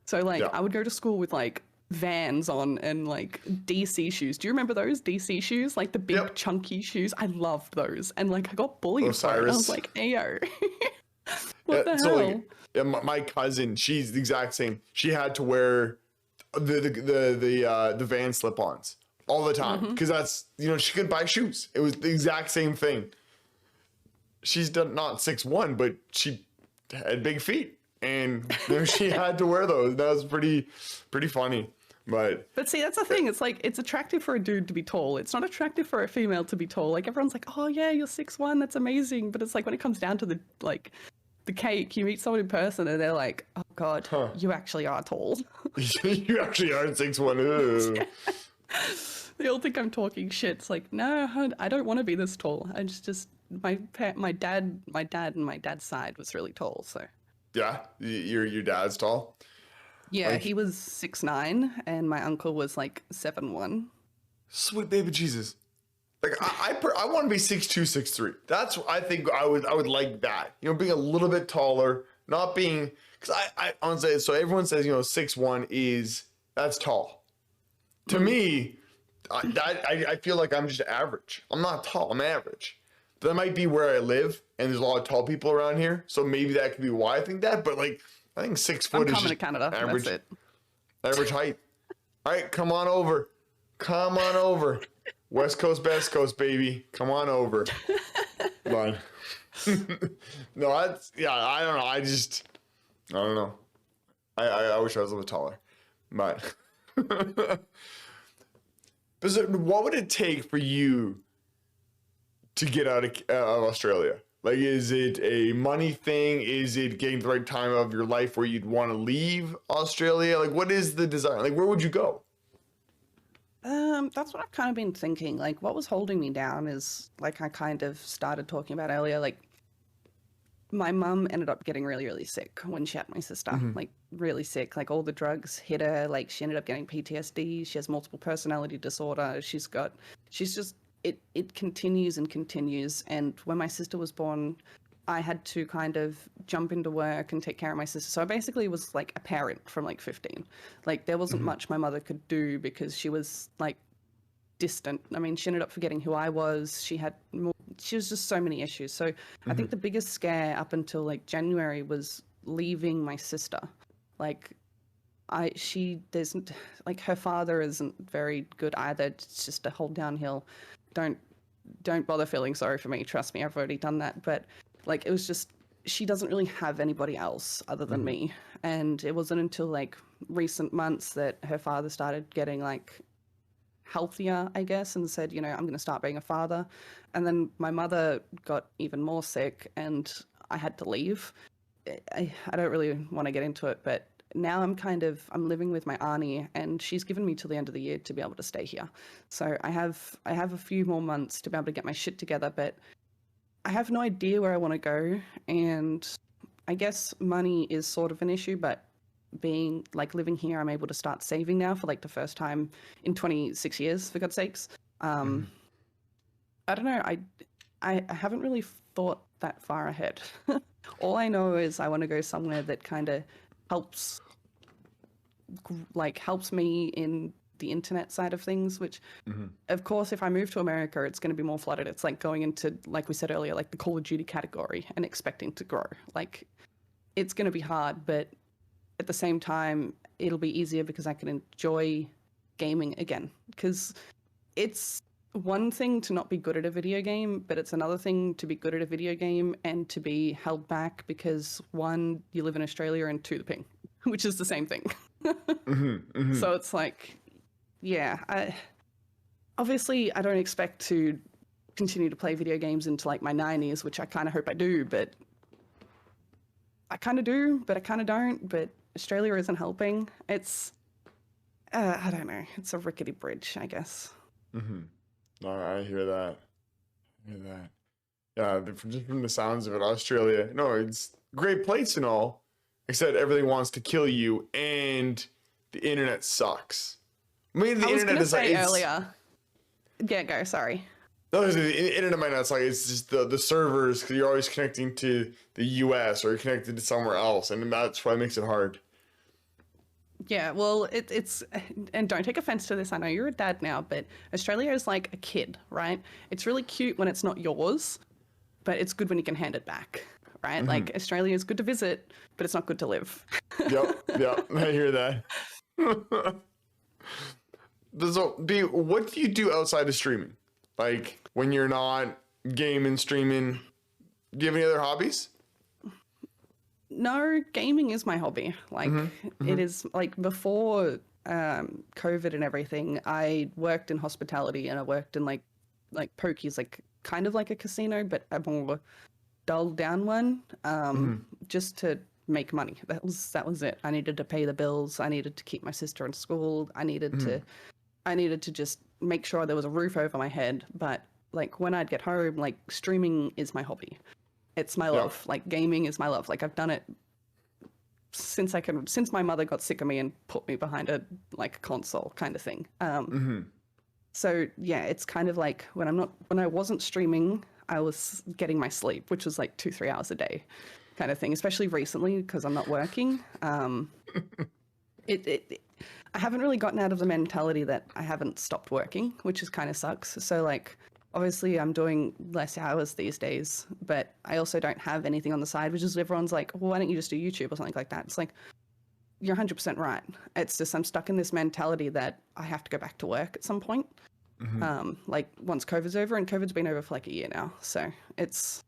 B: So, like, I would go to school with, like, Vans on and, like, DC shoes. Do you remember those DC shoes? Like, the big, chunky shoes? I loved those. And, like, I got bullied for it. I was like, ayo. What the hell?
A: So, like, my cousin, she's the exact same. She had to wear the Van slip-ons all the time because that's, she couldn't buy shoes. It was the exact same thing. She's not 6'1", but she had big feet, and she had to wear those. That was pretty funny. But
B: see, that's the thing. It's like, it's attractive for a dude to be tall. It's not attractive for a female to be tall. Like, everyone's like, oh yeah, you're 6'1", that's amazing. But it's like, when it comes down to the cake, you meet someone in person and they're like, oh god, you actually are tall.
A: You actually are 6'1".
B: They all think I'm talking shit. It's like, no, I don't want to be this tall. I just my dad and my dad's side was really tall, so. Yeah,
A: your dad's tall?
B: Yeah, like, he was 6'9", and my uncle was like 7'1".
A: Sweet baby Jesus. Like, I want to be 6'2", 6'3". That's, I think I would like that. Being a little bit taller, not being, because I honestly, so everyone says, 6'1" that's tall. To me, I feel like I'm just average. I'm not tall, I'm average. That might be where I live, and there's a lot of tall people around here, so maybe that could be why I think that, but like, I think 6 foot is just
B: Canada.
A: average.
B: That's it.
A: Average height. All right, come on over. Come on over. West Coast, Best Coast, baby. Come on over. But no, that's yeah. I don't know. I don't know. I wish I was a little taller, but. But so what would it take for you to get out of Australia? Like, is it a money thing? Is it getting the right time of your life where you'd want to leave Australia? Like, what is the desire? Like, where would you go?
B: That's what I've kind of been thinking. Like, what was holding me down is, like, I kind of started talking about earlier, like, my mum ended up getting really, really sick when she had my sister. Like, really sick. Like, all the drugs hit her. Like, she ended up getting PTSD. She has multiple personality disorder. She's just, it continues and continues. And when my sister was born, I had to kind of jump into work and take care of my sister. So I basically was like a parent from like 15. Like, there wasn't much my mother could do because she was like distant. I mean, she ended up forgetting who I was. She was just so many issues. So I think the biggest scare up until like January was leaving my sister. Like, there's like, her father isn't very good either. It's just a whole downhill. Don't bother feeling sorry for me. Trust me, I've already done that. But like, it was just, she doesn't really have anybody else other than me. And it wasn't until like recent months that her father started getting like healthier, I guess, and said, I'm going to start being a father. And then my mother got even more sick and I had to leave. I don't really want to get into it, but now I'm living with my auntie and she's given me till the end of the year to be able to stay here. So I have a few more months to be able to get my shit together, but I have no idea where I want to go. And I guess money is sort of an issue, but being like living here, I'm able to start saving now for like the first time in 26 years, for God's sakes. I don't know. I haven't really thought that far ahead. All I know is I want to go somewhere that kind of helps me in the internet side of things, which of course, if I move to America, it's going to be more flooded. It's like going into, like we said earlier, like the Call of Duty category and expecting to grow. Like, it's going to be hard, but at the same time, it'll be easier because I can enjoy gaming again. Because it's one thing to not be good at a video game, but it's another thing to be good at a video game and to be held back because, one, you live in Australia, and two, the ping, which is the same thing. So it's like, yeah, obviously I don't expect to continue to play video games into like my 90s, which I kind of hope I do, but I kind of do, but I kind of don't. But Australia isn't helping. It's, I don't know. It's a rickety bridge, I guess.
A: No, I hear that. Yeah, just from the sounds of it, Australia, no, it's a great place and all, except everything wants to kill you and the internet sucks. I mean, the internet is like
B: earlier. Yeah, go. Sorry.
A: No, the internet might not suck. It's just the servers, because you're always connecting to the US or you're connected to somewhere else, and that's why it makes it hard.
B: Yeah, well, it's, and don't take offense to this, I know you're a dad now, but Australia is like a kid, right? It's really cute when it's not yours, but it's good when you can hand it back, right? Like, Australia is good to visit, but it's not good to live.
A: Yep, I hear that. So, B, what do you do outside of streaming? Like, when you're not gaming, streaming, do you have any other hobbies?
B: No, gaming is my hobby. Like, it is, like, before COVID and everything, I worked in hospitality and I worked in like pokies, like kind of like a casino, but a more dulled down one, just to make money. That was it. I needed to pay the bills. I needed to keep my sister in school. I needed to just make sure there was a roof over my head. But like, when I'd get home, like, streaming is my hobby. It's my love. Like, gaming is my love. Like, I've done it since my mother got sick of me and put me behind a console kind of thing. So yeah, it's kind of like when I wasn't streaming, I was getting my sleep, which was like 2-3 hours a day kind of thing, especially recently because I'm not working. I haven't really gotten out of the mentality that I haven't stopped working, which is kind of sucks. So like, obviously I'm doing less hours these days, but I also don't have anything on the side, which is everyone's like, well, why don't you just do YouTube or something like that? It's like, you're 100% right. It's just I'm stuck in this mentality that I have to go back to work at some point. Like once COVID's over, and COVID's been over for like a year now. So it's,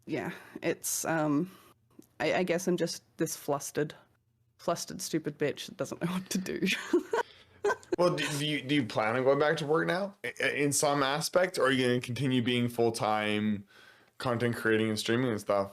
B: yeah, it's, I guess I'm just this flustered, stupid bitch that doesn't know what to do.
A: Well, do you plan on going back to work now in some aspect, or are you going to continue being full-time content creating and streaming and stuff?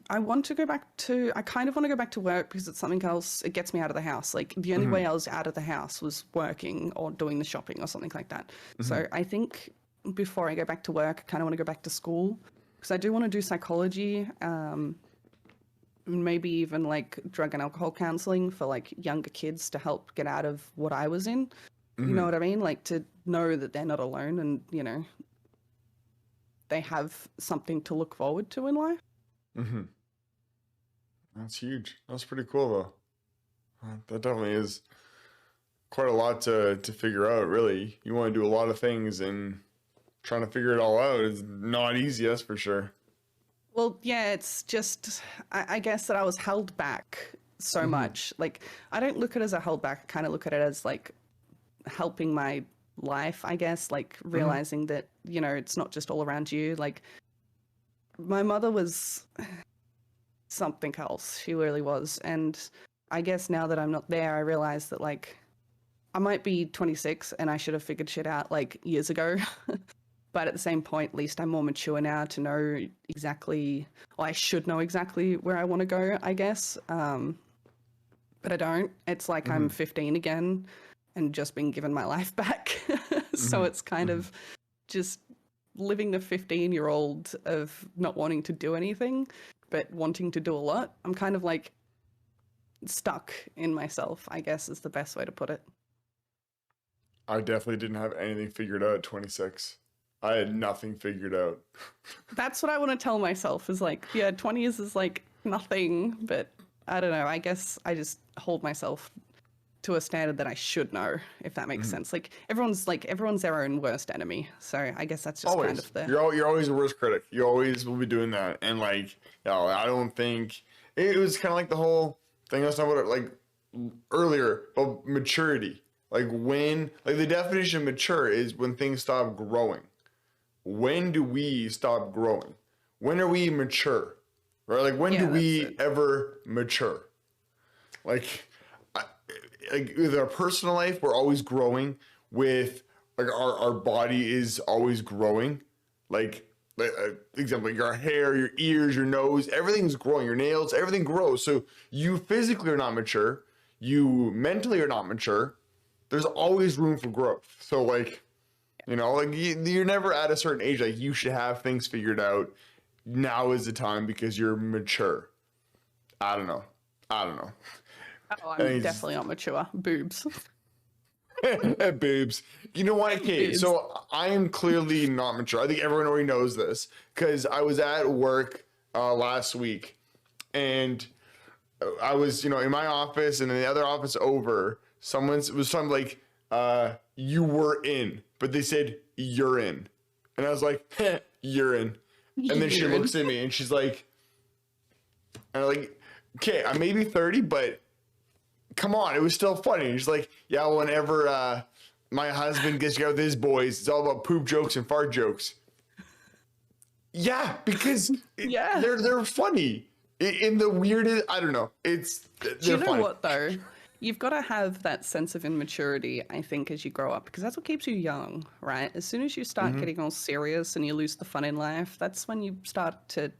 B: I want to go back to, I kind of want to go back to work because it's something else. It gets me out of the house. Like the only way I was out of the house was working or doing the shopping or something like that. So I think before I go back to work, I kind of want to go back to school because I do want to do psychology. Maybe even like drug and alcohol counseling for like younger kids to help get out of what I was in. You know what I mean? Like to know that they're not alone and, you know, they have something to look forward to in life.
A: That's huge. That's pretty cool though. That definitely is quite a lot to figure out, really. You want to do a lot of things, and trying to figure it all out is not easy, that's for sure.
B: Well, yeah, it's just, I guess that I was held back so much. Like, I don't look at it as a held back. I kind of look at it as like helping my life, I guess, like realizing that, you know, it's not just all around you. Like, my mother was something else. She really was. And I guess now that I'm not there, I realize that, like, I might be 26 and I should have figured shit out like years ago. But at the same point, at least I'm more mature now to know exactly, well, I should know exactly where I want to go, I guess. But I don't. It's like I'm 15 again and just been given my life back. So it's kind of just living the 15-year-old of not wanting to do anything, but wanting to do a lot. I'm kind of like stuck in myself, I guess is the best way to put it.
A: I definitely didn't have anything figured out at 26. I had nothing figured out.
B: That's what I want to tell myself is like, yeah, 20s is like nothing, but I don't know. I guess I just hold myself to a standard that I should know, if that makes sense. Like everyone's their own worst enemy. So I guess that's just
A: Always.
B: kind of the...
A: You're always the worst critic. You always will be doing that. And like, you know, I don't think it was kind of like the whole thing I was talking about like earlier about maturity. Like when, like the definition of mature is when things stop growing. When do we stop growing? When are we mature? Right? Like when do we ever mature? Like with our personal life, we're always growing. With like our body is always growing. Like example, like your hair, your ears, your nose, everything's growing. Your nails, everything grows. So you physically are not mature. You mentally are not mature. There's always room for growth. So like, you know, like you're never at a certain age like you should have things figured out. Now is the time because you're mature. I don't know. Oh,
B: I'm definitely not mature. Boobs.
A: Boobs. You know what, Kate?
B: Boobs.
A: So I am clearly not mature. I think everyone already knows this because I was at work last week, and I was, you know, in my office and in the other office over. Was something like, "You were in," but they said "you're in," and I was like, "You're in," and then she looks at me and she's like, and I'm like, "Okay, I may be 30, but." Come on, it was still funny. He's like, yeah, whenever my husband gets together with his boys, it's all about poop jokes and fart jokes. Yeah, because they're funny in the weirdest. I don't know. Do
B: you know what though? You've got to have that sense of immaturity, I think, as you grow up, because that's what keeps you young, right? As soon as you start getting all serious and you lose the fun in life, that's when you start to.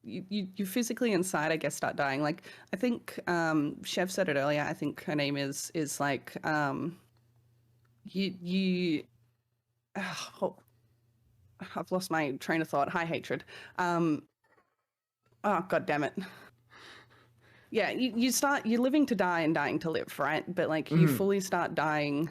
B: You physically inside, I guess, start dying. Like I think Chev said it earlier. I think her name is like oh, I've lost my train of thought. High hatred. Oh god damn it. Yeah, you're living to die and dying to live, right? But like you fully start dying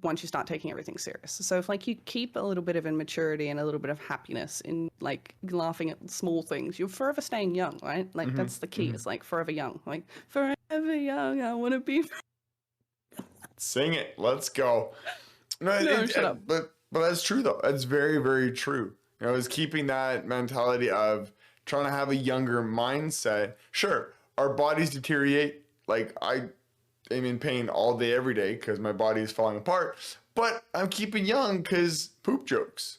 B: once you start taking everything serious. So if like you keep a little bit of immaturity and a little bit of happiness in like laughing at small things, you're forever staying young, right? Like that's the key. It's like forever young. Like forever young, I want to be.
A: Sing it. Let's go.
B: No, shut up.
A: But that's true though. That's very, very true. You know, it's keeping that mentality of trying to have a younger mindset. Sure, our bodies deteriorate. Like I am in pain all day, every day because my body is falling apart. But I'm keeping young because poop jokes.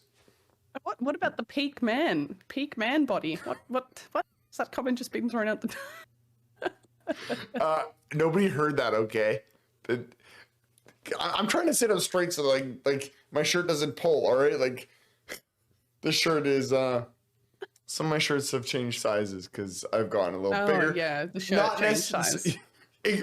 B: What about the peak man? Peak man body. What is that comment just being thrown out the
A: Nobody heard that, okay? I'm trying to sit up straight so like my shirt doesn't pull, all right? Like this shirt is some of my shirts have changed sizes because I've gotten a little bigger.
B: Yeah, the shirt changed size.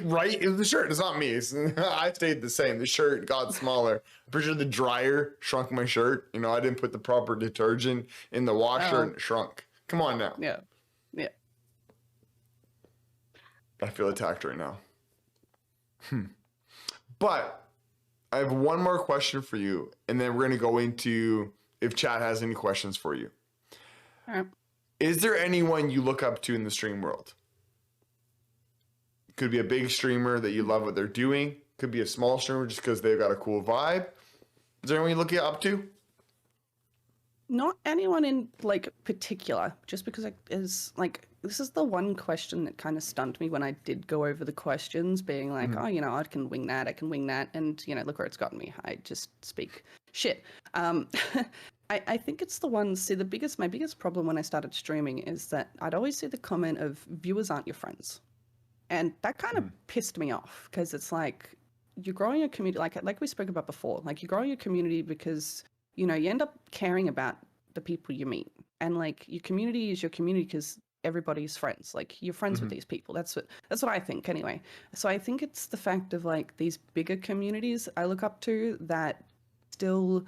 A: Right? It was the shirt. It's not me. I stayed the same. The shirt got smaller. I'm pretty sure the dryer shrunk my shirt. You know, I didn't put the proper detergent in the washer and it shrunk. Come on now.
B: Yeah. Yeah.
A: I feel attacked right now. But I have one more question for you, and then we're going to go into if chat has any questions for you.
B: All right.
A: Is there anyone you look up to in the stream world? Could be a big streamer that you love what they're doing. Could be a small streamer just because they've got a cool vibe. Is there anyone you look up to?
B: Not anyone in like particular, just because this is the one question that kind of stunned me when I did go over the questions, being like, oh, I can wing that, and look where it's gotten me. I just speak shit. I think it's the ones. See, my biggest problem when I started streaming is that I'd always see the comment of viewers aren't your friends, and that kind of pissed me off because it's like you're growing a community, like we spoke about before, like you're growing a community because you end up caring about the people you meet, and like your community is your community because everybody's friends. Like you're friends with these people. That's what I think anyway. So I think it's the fact of like these bigger communities I look up to that still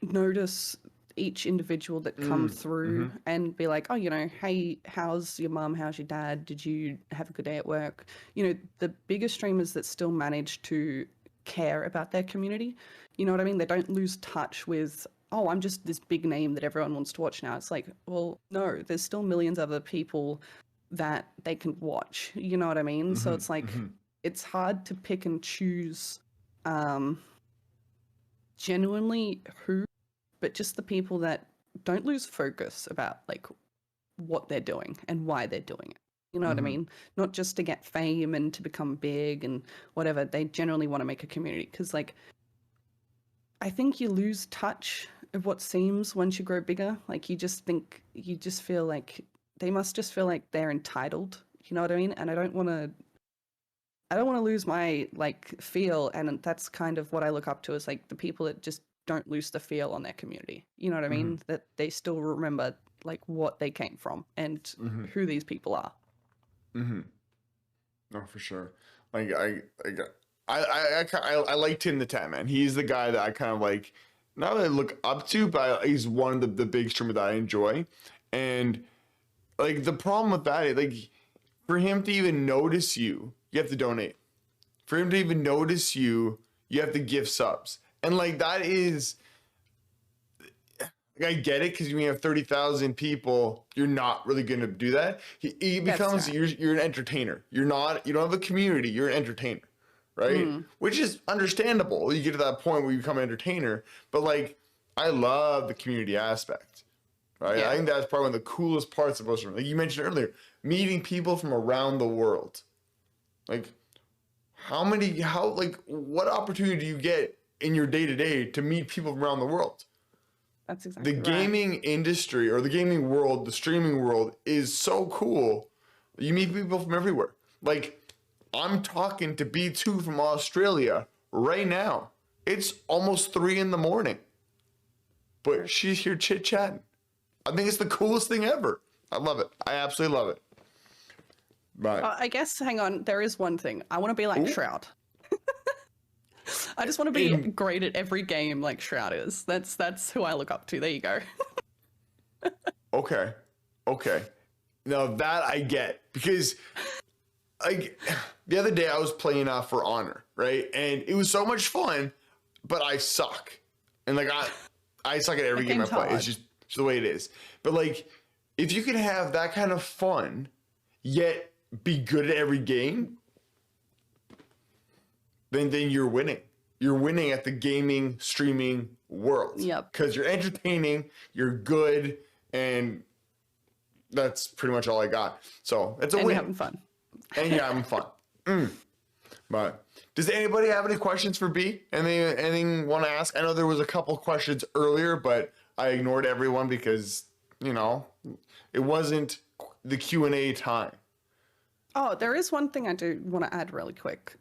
B: notice each individual that come through and be like, oh, hey, how's your mum? How's your dad? Did you have a good day at work? The bigger streamers that still manage to care about their community. You know what I mean? They don't lose touch with, oh, I'm just this big name that everyone wants to watch now. It's like, well, no, there's still millions of other people that they can watch. You know what I mean? So it's like, it's hard to pick and choose genuinely who, but just the people that don't lose focus about like what they're doing and why they're doing it. You know what I mean? Not just to get fame and to become big and whatever. They generally want to make a community because like, I think you lose touch of what seems once you grow bigger. Like you just feel like they must just feel like they're entitled. You know what I mean? And I don't want to lose my like feel. And that's kind of what I look up to is like the people that just don't lose the feel on their community. You know what I mean? That they still remember like what they came from and who these people are.
A: No, for sure. Like I like Tim the Tat Man. He's the guy that I kind of like, not really look up to, but he's one of the big streamers that I enjoy. And like the problem with that, like for him to even notice you, you have to donate. For him to even notice you, you have to give subs. And like that is, like, I get it because when you have 30,000 people, you're not really going to do that. He becomes you're an entertainer. You don't have a community. You're an entertainer, right? Which is understandable. You get to that point where you become an entertainer. But like, I love the community aspect, right?
B: Yeah.
A: I think that's probably one of the coolest parts of us. Like you mentioned earlier, meeting people from around the world. Like, what opportunity do you get in your day to day to meet people from around the world?
B: That's exactly
A: the
B: right.
A: gaming industry or the gaming world, the streaming world is so cool. You meet people from everywhere. Like, I'm talking to B2 from Australia right now. It's almost 3 a.m, but she's here chit chatting. I think it's the coolest thing ever. I love it. I absolutely love it. But
B: I guess, hang on, there is one thing. I want to be like Shroud. I just want to be great at every game like Shroud is. That's who I look up to. There you go.
A: Okay. Now that I get, because like the other day I was playing For Honor, right? And it was so much fun, but I suck. And like I suck at every game I play. It's just the way it is. But like if you can have that kind of fun, yet be good at every game, then you're winning. You're winning at the gaming streaming world.
B: Yep.
A: Because you're entertaining, you're good, and that's pretty much all I got. So it's a
B: And
A: win.
B: you're having fun.
A: And you're having fun. But does anybody have any questions for B? Anything want to ask? I know there was a couple questions earlier, but I ignored everyone because, you know, it wasn't the Q&A time.
B: Oh, there is one thing I do want to add really quick.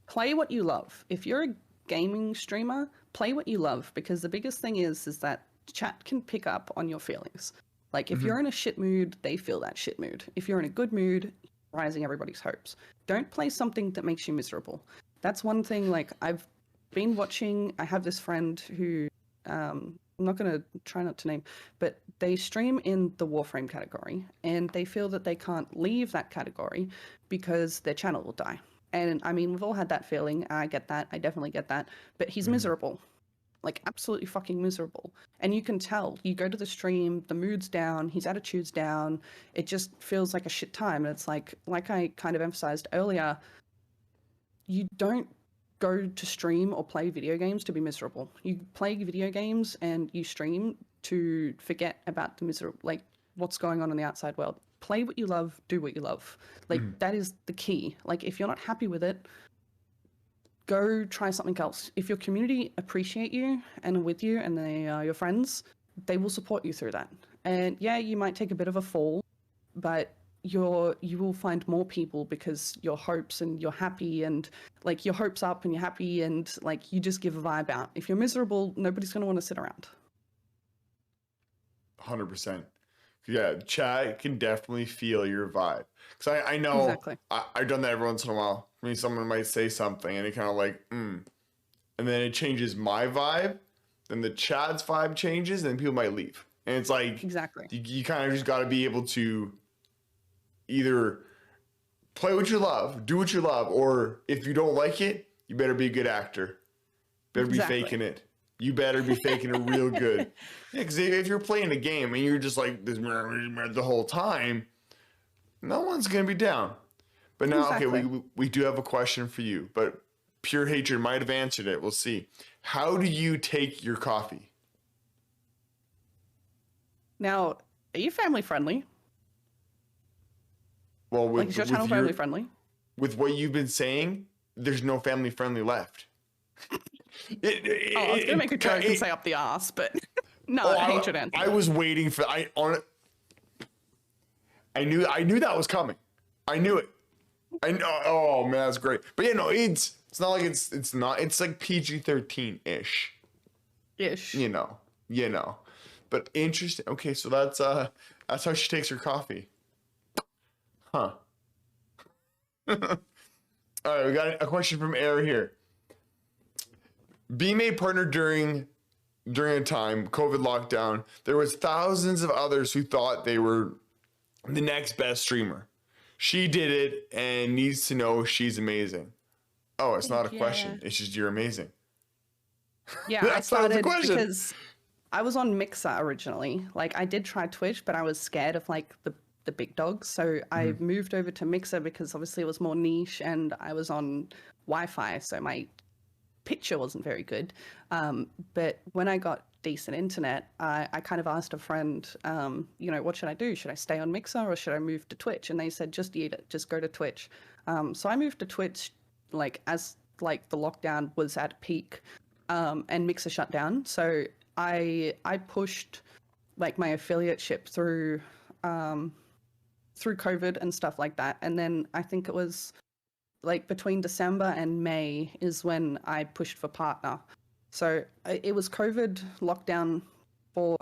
B: Play what you love. If you're a gaming streamer, play what you love, because the biggest thing is that chat can pick up on your feelings. Like if you're in a shit mood, they feel that shit mood. If you're in a good mood, rising everybody's hopes. Don't play something that makes you miserable. That's one thing. Like I've been watching, I have this friend who I'm not going to try not to name, but they stream in the Warframe category, and they feel that they can't leave that category because their channel will die. And I mean, we've all had that feeling. I get that. I definitely get that. But he's miserable. Like absolutely fucking miserable. And you can tell. You go to the stream, the mood's down, his attitude's down. It just feels like a shit time. And it's like I kind of emphasized earlier, you don't go to stream or play video games to be miserable. You play video games and you stream to forget about the miserable, like what's going on in the outside world. Play what you love, do what you love. Like that is the key. Like if you're not happy with it, go try something else. If your community appreciate you and are with you and they are your friends, they will support you through that. And yeah, you might take a bit of a fall, but you will find more people because your hopes and you're happy, and like your hopes up and you're happy, and like you just give a vibe out. If you're miserable, nobody's going to want to sit around.
A: 100%. Yeah, chat can definitely feel your vibe. Because I know
B: Exactly.
A: I've done that every once in a while. I mean, someone might say something and it kind of like, and then it changes my vibe, then the chat's vibe changes, and then people might leave. And it's like,
B: Exactly.
A: you kind of just got to be able to either play what you love, do what you love, or if you don't like it, you better be a good actor. Better be
B: Exactly.
A: faking it. You better be faking it real good. Yeah, because if you're playing a game and you're just like this the whole time, no one's gonna be down. But now,
B: Exactly.
A: okay, we do have a question for you, but Pure Hatred might have answered it. We'll see. How do you take your coffee?
B: Now, are you family friendly?
A: Well,
B: Like, is your channel family friendly?
A: with what you've been saying, there's no family friendly left.
B: I was gonna make a joke and say up the ass, but no, hatred answer.
A: I was waiting for I knew that was coming. I knew it. I know. Oh man, that's great. But yeah, no, it's not like it's not. It's like PG-13 ish.
B: Ish.
A: You know. But interesting. Okay, so that's how she takes her coffee. Huh. All right, we got a question from Air here. Being made partner during a time COVID lockdown, there was thousands of others who thought they were the next best streamer. She did it and needs to know she's amazing. Oh, it's not a question. It's just you're amazing.
B: Yeah, I
A: That's not the
B: started
A: question.
B: because I was on Mixer originally. Like, I did try Twitch, but I was scared of like the big dogs. So I moved over to Mixer because obviously it was more niche, and I was on Wi-Fi, so my picture wasn't very good. But when I got decent internet, I kind of asked a friend, what should I do? Should I stay on Mixer or should I move to Twitch? And they said, just eat it, just go to Twitch. So I moved to Twitch as the lockdown was at peak, and Mixer shut down. So I pushed like my affiliateship through COVID and stuff like that. And then I think it was like between December and May is when I pushed for partner. So it was COVID lockdown for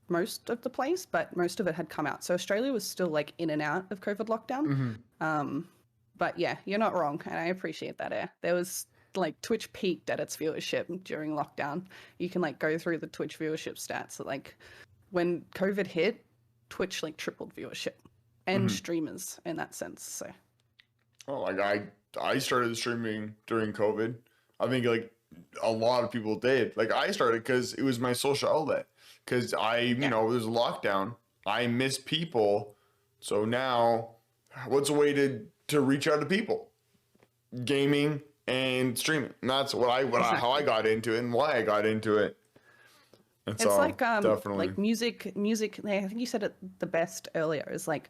B: most of the place, but most of it had come out. So Australia was still like in and out of COVID lockdown. But yeah, you're not wrong, and I appreciate that. There was like Twitch peaked at its viewership during lockdown. You can like go through the Twitch viewership stats. Like when COVID hit, Twitch like tripled viewership and streamers in that sense. So.
A: Oh, like I started streaming during COVID. I think like a lot of people did. Like I started because it was my social outlet. Because there's a lockdown. I miss people. So now, what's a way to reach out to people? Gaming and streaming. And that's how I got into it and why I got into it. It's
B: It's
A: all definitely.
B: like music. I think you said it the best earlier. Is like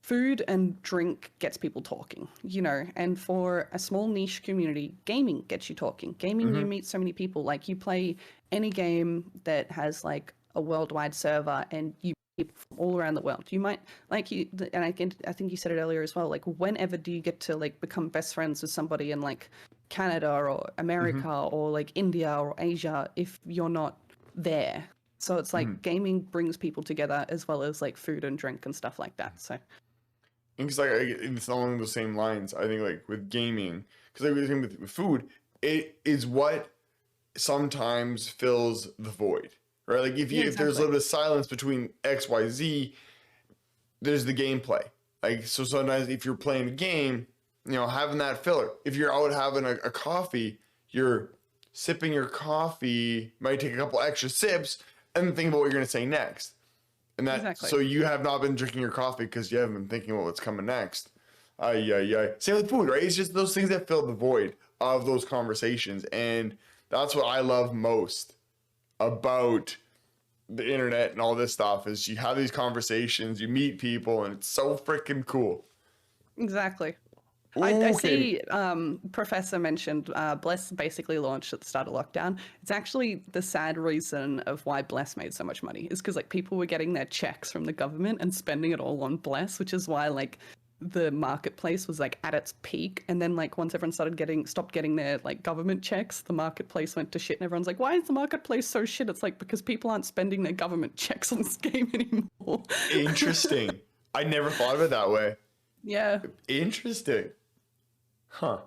B: food and drink gets people talking, you know, and for a small niche community, gaming gets you talking. Gaming, you meet so many people. Like you play any game that has like a worldwide server and you meet people from all around the world. You might like you, and I think you said it earlier as well. Like whenever do you get to like become best friends with somebody in like Canada or America or like India or Asia if you're not there? So it's like gaming brings people together as well as like food and drink and stuff like that. So
A: Because like it's along the same lines. I think like with gaming, because like with food, it is what sometimes fills the void, right? Like if there's a little bit of silence between X Y Z, there's the gameplay. Like so sometimes if you're playing a game, you know, having that filler. If you're out having a coffee, you're sipping your coffee, might take a couple extra sips, and think about what you're gonna say next. And that so you have not been drinking your coffee because you haven't been thinking about what's coming next. Yeah. Same with food, right? It's just those things that fill the void of those conversations, and that's what I love most about the internet and all this stuff. Is you have these conversations, you meet people, and it's so freaking cool.
B: exactly.
A: Ooh,
B: I
A: Katie.
B: see Professor mentioned Bless basically launched at the start of lockdown. It's actually the sad reason of why Bless made so much money is because like people were getting their checks from the government and spending it all on Bless, which is why like the marketplace was like at its peak. And then like once everyone stopped getting their like government checks, the marketplace went to shit and everyone's like, why is the marketplace so shit? It's like because people aren't spending their government checks on this game anymore.
A: Interesting. I never thought of it that way.
B: Yeah.
A: Interesting. Huh.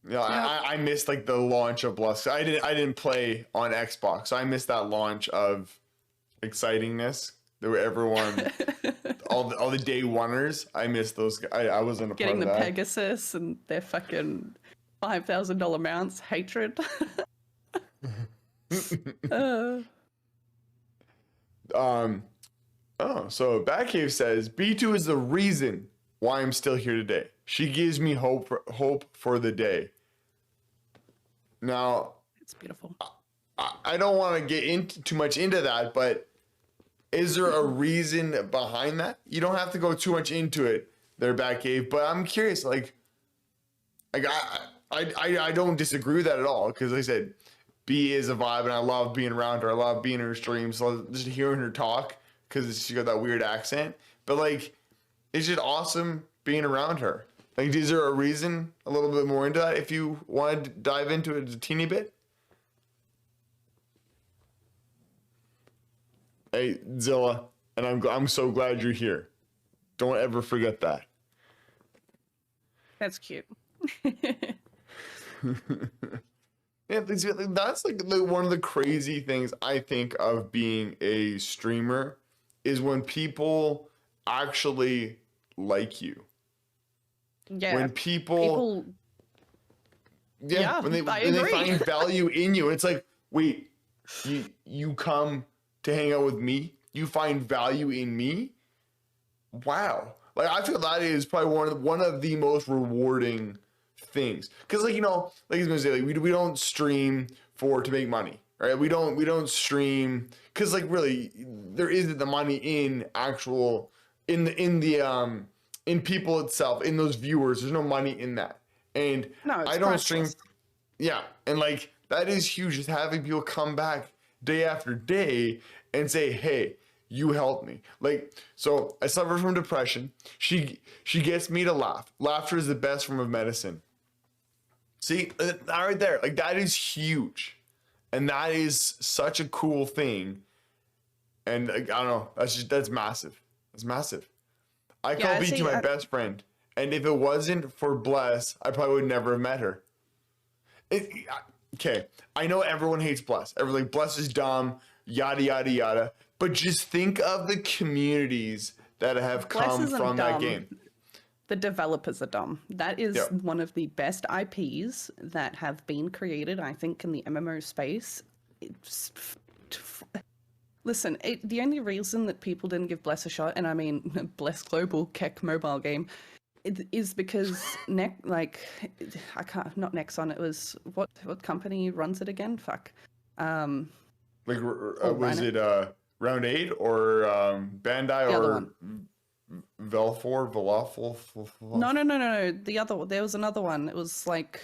A: Yeah,
B: Yeah.
A: I missed like the launch of Bless. I didn't play on Xbox. So I missed that launch of excitingness. There were everyone, all the day oneers. I missed those. I wasn't a
B: Getting
A: part
B: the
A: of that.
B: Pegasus and their fucking $5,000 mounts, hatred. uh,
A: Oh, so Batcave says B2 is the reason why I'm still here today. She gives me hope for the day. Now,
B: it's beautiful.
A: I don't want to get into too much into that, but is there a reason behind that? You don't have to go too much into it there, Batcave, but I'm curious, like I don't disagree with that at all, because like I said, B is a vibe and I love being around her. I love being in her streams, so just hearing her talk, because she got that weird accent. But like, it's just awesome being around her. Like, is there a reason a little bit more into that if you want to dive into it a teeny bit? Hey, Zilla, and I'm so glad you're here. Don't ever forget that.
B: That's cute.
A: Yeah, that's like one of the crazy things I think of being a streamer is when people actually like you.
B: Yeah.
A: When people
B: Yeah,
A: when
B: I
A: they
B: agree.
A: find value in you, it's like, wait, you come to hang out with me, you find value in me. Wow, like I feel that is probably one of the most rewarding things, because like, you know, like I was gonna say, like we don't stream to make money, right? We don't stream because like really there isn't the money in actual in people itself, in those viewers. There's no money in that, and
B: No, it's
A: I don't stream.
B: priceless.
A: Yeah, and like that is huge. Just having people come back day after day and say, "Hey, you helped me." Like, so I suffer from depression. She gets me to laugh. Laughter is the best form of medicine. See, that right there, like that is huge, and that is such a cool thing. And like, I don't know, that's massive. That's massive. I
B: Yeah,
A: call
B: I
A: B2
B: see.
A: my best friend, and if it wasn't for Bless, I probably would never have met her. Okay, I know everyone hates Bless. Everyone's like, Bless is dumb, yada yada yada. But just think of the communities that have
B: Bless
A: come
B: isn't
A: from that
B: dumb.
A: game.
B: The developers are dumb. That is
A: Yep.
B: one of the best IPs that have been created, I think, in the MMO space. It's, listen, the only reason that people didn't give Bless a shot, and I mean Bless Global Keck mobile game, is because I can't, not Nexon. It was what company runs it again? Fuck.
A: Like,
B: Oh,
A: was
B: Rhino.
A: it Round 8 or Bandai
B: The other
A: or
B: one.
A: Velfor, Velafel?
B: No. The other, there was another one. It was like,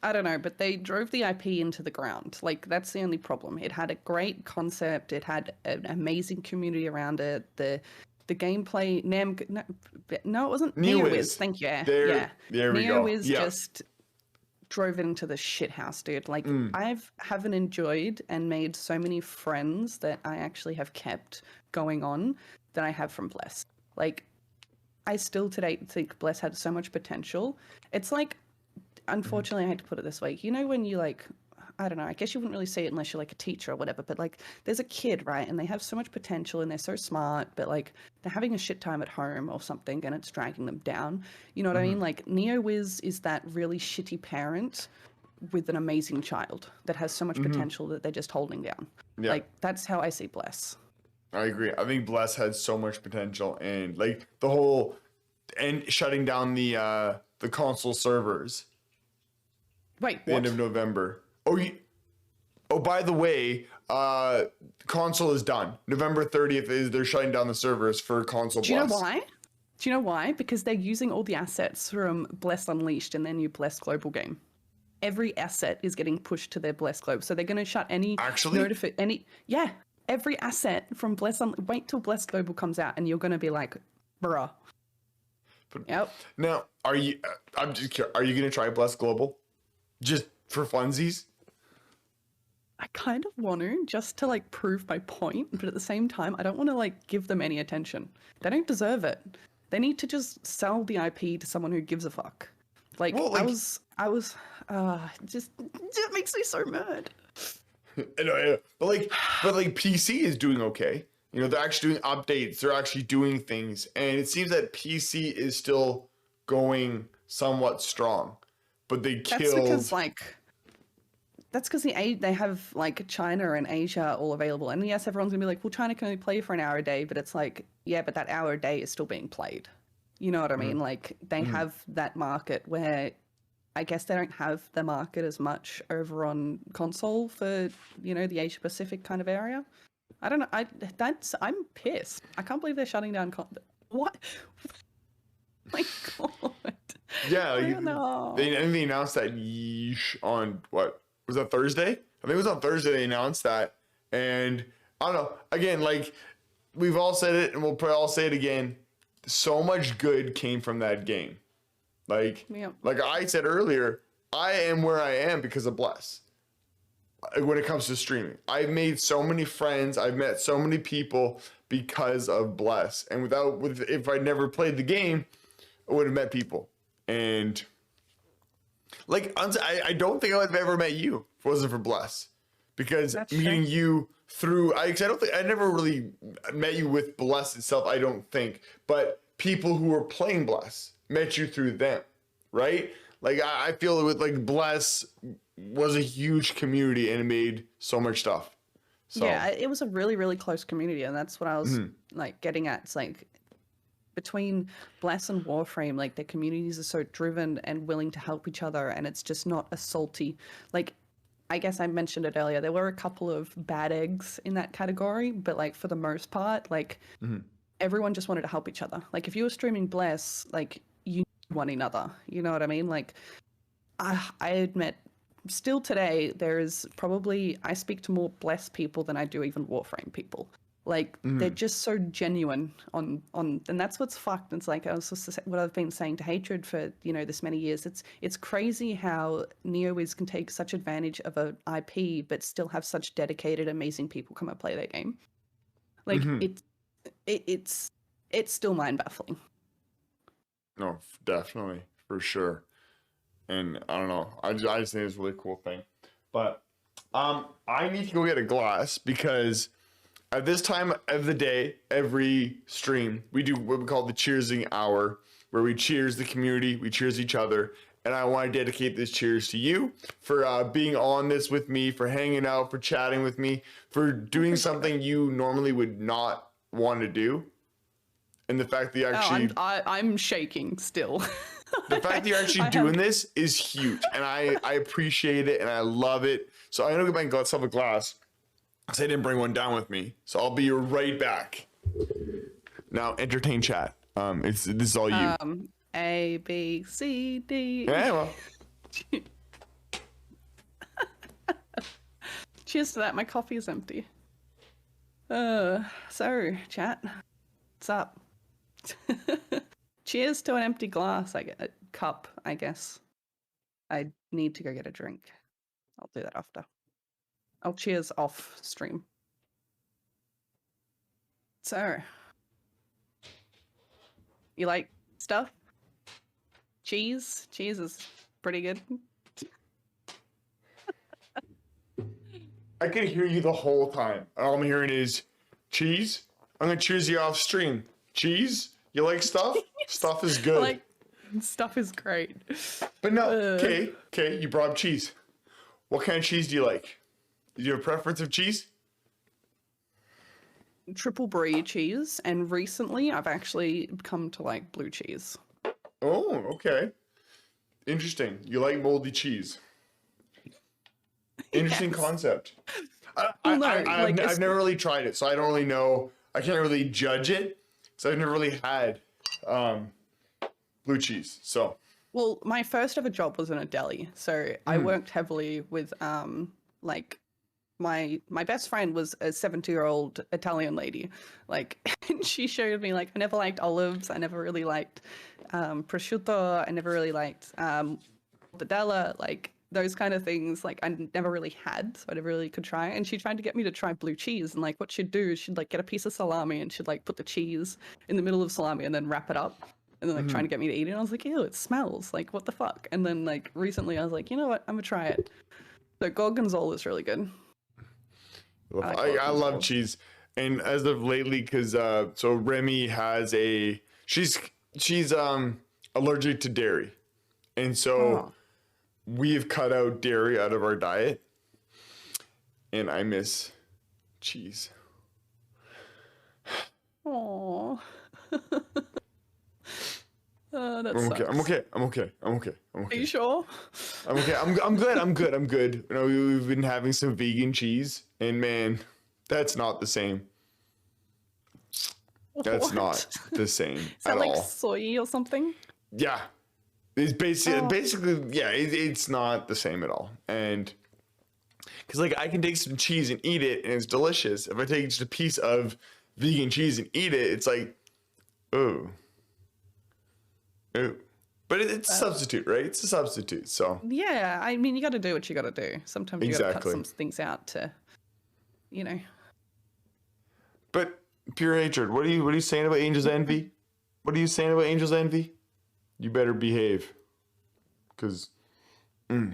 B: I don't know, but they drove the IP into the ground. Like, that's the only problem. It had a great concept. It had an amazing community around it. The gameplay, no, it wasn't NeoWiz.
A: Neowiz.
B: Thank you.
A: There we go.
B: NeoWiz
A: Yeah.
B: just drove it into the shit house, dude. Like,
A: Mm.
B: haven't enjoyed and made so many friends that I actually have kept going on than I have from Bless. Like, I still today think Bless had so much potential. It's like, unfortunately, I hate to put it this way. You know, when you like, I don't know, I guess you wouldn't really see it unless you're like a teacher or whatever, but like, there's a kid, right? And they have so much potential and they're so smart, but like, they're having a shit time at home or something and it's dragging them down. You know what I mean? Like, NeoWiz is that really shitty parent with an amazing child that has so much potential that they're just holding down.
A: Yeah.
B: Like, that's how I see Bless.
A: I agree. I think Bless had so much potential, and like the whole and shutting down the console servers
B: Wait,
A: the end
B: what?
A: of November. Oh, by the way, console is done. November 30th is they're shutting down the servers for console.
B: Do you know
A: Bless.
B: why? Do you know why? Because they're using all the assets from Bless Unleashed in their new Bless Global game. Every asset is getting pushed to their Bless Globe, so they're going to shut any
A: Actually?
B: yeah, every asset from wait till Bless Global comes out, and you're going to be like, bruh. Yep.
A: Now, are you? I'm just curious. Are you gonna try Bless Global, just for funsies?
B: I kind of want to just to like prove my point, but at the same time, I don't want to like give them any attention. They don't deserve it. They need to just sell the IP to someone who gives a fuck. Like,
A: Well, like-
B: just it makes me so mad.
A: I know, but like PC is doing okay. You know, they're actually doing updates. They're actually doing things, and it seems that PC is still going somewhat strong. But they
B: That's
A: killed.
B: because they have like China and Asia all available, and yes, everyone's gonna be like, well, China can only play for an hour a day, but it's like, yeah, but that hour a day is still being played. You know what I mean? Like, they have that market where I guess they don't have the market as much over on console for, you know, the Asia Pacific kind of area. I don't know. I'm pissed. I can't believe they're shutting down. What? My God.
A: Yeah,
B: I don't know.
A: they announced that yeesh on what was that Thursday? I think it was on Thursday they announced that, and I don't know. Again, like we've all said it, and we'll probably all say it again. So much good came from that game. Like I said earlier, I am where I am because of Bless. When it comes to streaming, I've made so many friends. I've met so many people because of Bless, and if I never played the game, I would have met people. And like, I don't think I would have ever met you if it wasn't for Bless, because
B: That's
A: meeting
B: true.
A: you through, I don't think I never really met you with Bless itself. I don't think, but people who were playing Bless met you through them, right? Like I feel with like Bless was a huge community and it made so much stuff. So
B: Yeah, it was a really, really close community, and that's what I was like getting at. It's like between Bless and Warframe, like their communities are so driven and willing to help each other, and it's just not a salty. Like, I guess I mentioned it earlier. There were a couple of bad eggs in that category, but like for the most part, like everyone just wanted to help each other. Like if you were streaming Bless, like you knew one another. You know what I mean? Like I admit, still today, there is probably, I speak to more Bless people than I do even Warframe people. Like they're just so genuine on, and that's what's fucked. It's like I was just what I've been saying to Hatred for, you know, this many years. It's crazy how NeoWiz can take such advantage of an IP, but still have such dedicated, amazing people come and play their game. Like it's still mind baffling.
A: no, definitely for sure. And I don't know. I just think it's a really cool thing. But I need to go get a glass because at this time of the day, every stream, we do what we call the cheersing hour, where we cheers the community, we cheers each other. And I want to dedicate this cheers to you for being on this with me, for hanging out, for chatting with me, for doing something you normally would not want to do. And the fact that you actually...
B: I'm shaking still.
A: The fact that you're actually doing this is huge, and I appreciate it and I love it. So I'm gonna get myself a glass, So I didn't bring one down with me. So I'll be right back. Now entertain chat. This is all you.
B: A, B, C, D.
A: Yeah, well.
B: Cheers to that. My coffee is empty. So, chat. What's up? Cheers to an empty glass, a cup, I guess. I need to go get a drink. I'll do that after. I'll cheers off stream. So, you like stuff? Cheese? Cheese is pretty good.
A: I can hear you the whole time. All I'm hearing is cheese. I'm gonna cheers you off stream. Cheese? You like stuff? Stuff is good.
B: Like, stuff is great.
A: But no, okay, you brought up cheese. What kind of cheese do you like? Do you have a preference of cheese?
B: Triple brie cheese, and recently I've actually come to like blue cheese.
A: Oh, okay. Interesting. You like moldy cheese. Interesting
B: Yes.
A: concept.
B: No,
A: I've never really tried it, so I don't really know. I can't really judge it, so I've never really had blue cheese. So,
B: well, my first ever job was in a deli, so I worked heavily with like my best friend was a 70-year-old Italian lady, like, and she showed me like I never liked olives, I never really liked prosciutto, I never really liked mortadella, like those kind of things, like I never really had, so I never really could try. And she tried to get me to try blue cheese, and like what she'd do is she'd like get a piece of salami and she'd like put the cheese in the middle of salami and then wrap it up and then like trying to get me to eat it. And I was like, ew, it smells, like what the fuck. And then like recently I was like, you know what, I'm gonna try it. So gorgonzola is really good.
A: I love cheese, and as of lately, because so Remy has she's allergic to dairy, and so we've cut out dairy out of our diet, and I miss cheese.
B: Aww. That
A: I'm okay.
B: sucks.
A: I'm okay. I'm okay. I'm okay. I'm
B: Are
A: okay.
B: you sure?
A: I'm okay. I'm good. I'm good. I'm good. You know, we've been having some vegan cheese, and man, that's not the same. That's
B: What?
A: not the same
B: Is that
A: at
B: like
A: all.
B: soy or something?
A: Yeah, it's basically yeah. It's not the same at all, and because like I can take some cheese and eat it, and it's delicious. If I take just a piece of vegan cheese and eat it, it's like, oh. But it's a substitute, right? It's a substitute. So
B: Yeah, I mean, you got to do what you got to do. Sometimes you got to cut
A: Exactly.
B: some things out to, you know.
A: but pure hatred. What are you saying about Angel's Envy? What are you saying about Angel's Envy? You better behave. Cause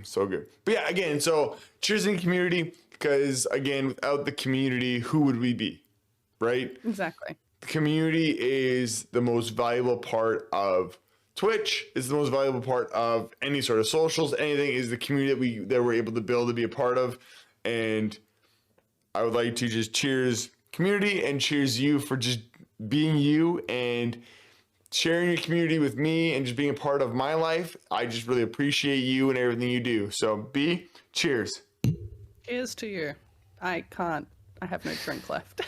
A: so good. But yeah, again, so cheers in the community, because again, without the community, who would we be? Right?
B: Exactly.
A: The community is the most valuable part of Twitch, is the most valuable part of any sort of socials. Anything is the community that we're able to build to be a part of. And I would like to just cheers community and cheers you for just being you and sharing your community with me and just being a part of my life. I just really appreciate you and everything you do. So B, cheers.
B: Cheers to you. I have no drink left.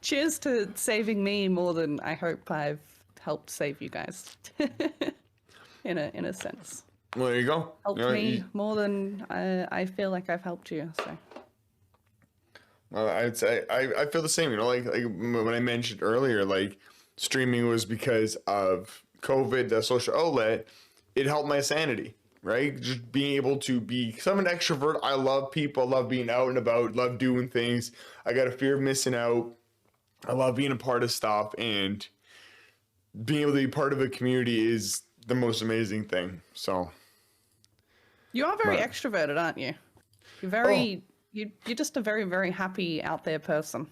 B: Cheers to saving me more than I hope I've helped save you guys. in a sense.
A: Well, there you go.
B: Helped
A: You know,
B: me more than I feel like I've helped you. So
A: Well, I'd say I feel the same. You know, like when I mentioned earlier, like streaming was because of COVID, the social outlet. It helped my sanity, right? Just being able to be. Cause I'm an extrovert. I love people. I love being out and about. Love doing things. I got a fear of missing out. I love being a part of stuff, and being able to be part of a community is the most amazing thing. So
B: you are very
A: Right.
B: extroverted, aren't you? You're very you're just a very, very happy out there person.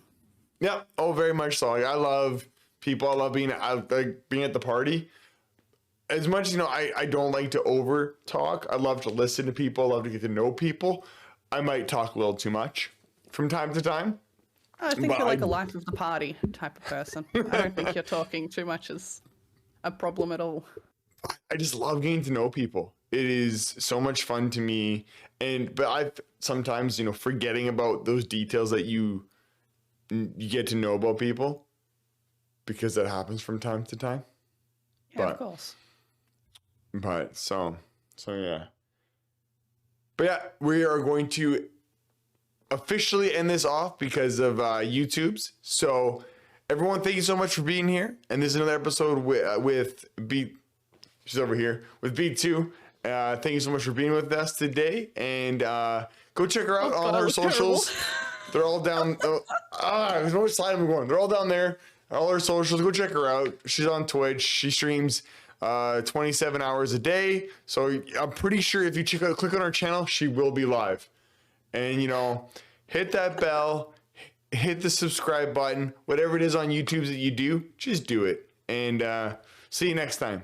A: yeah, oh, very much so. Like, I love people. I love being like being at the party. As much as you know, I don't like to over talk. I love to listen to people. I love to get to know people. I might talk a little too much from time to time.
B: I think
A: But
B: you're like
A: I-
B: a life of the party type of person. I don't think you're talking too much is a problem at all.
A: I just love getting to know people. It is so much fun to me. But I've sometimes, forgetting about those details that you get to know about people, because that happens from time to time.
B: Yeah, of course.
A: But so yeah. But yeah, we are going to officially end this off because of YouTube's. So everyone, thank you so much for being here. And this is another episode with Beat. She's over here with B2. Thank you so much for being with us today. And go check her out on her socials. They're all down. There's no slide I'm going. They're all down there. All her socials. Go check her out. She's on Twitch. She streams 27 hours a day. So I'm pretty sure if you click on her channel, she will be live. And, hit that bell, hit the subscribe button, whatever it is on YouTube that you do, just do it. And see you next time.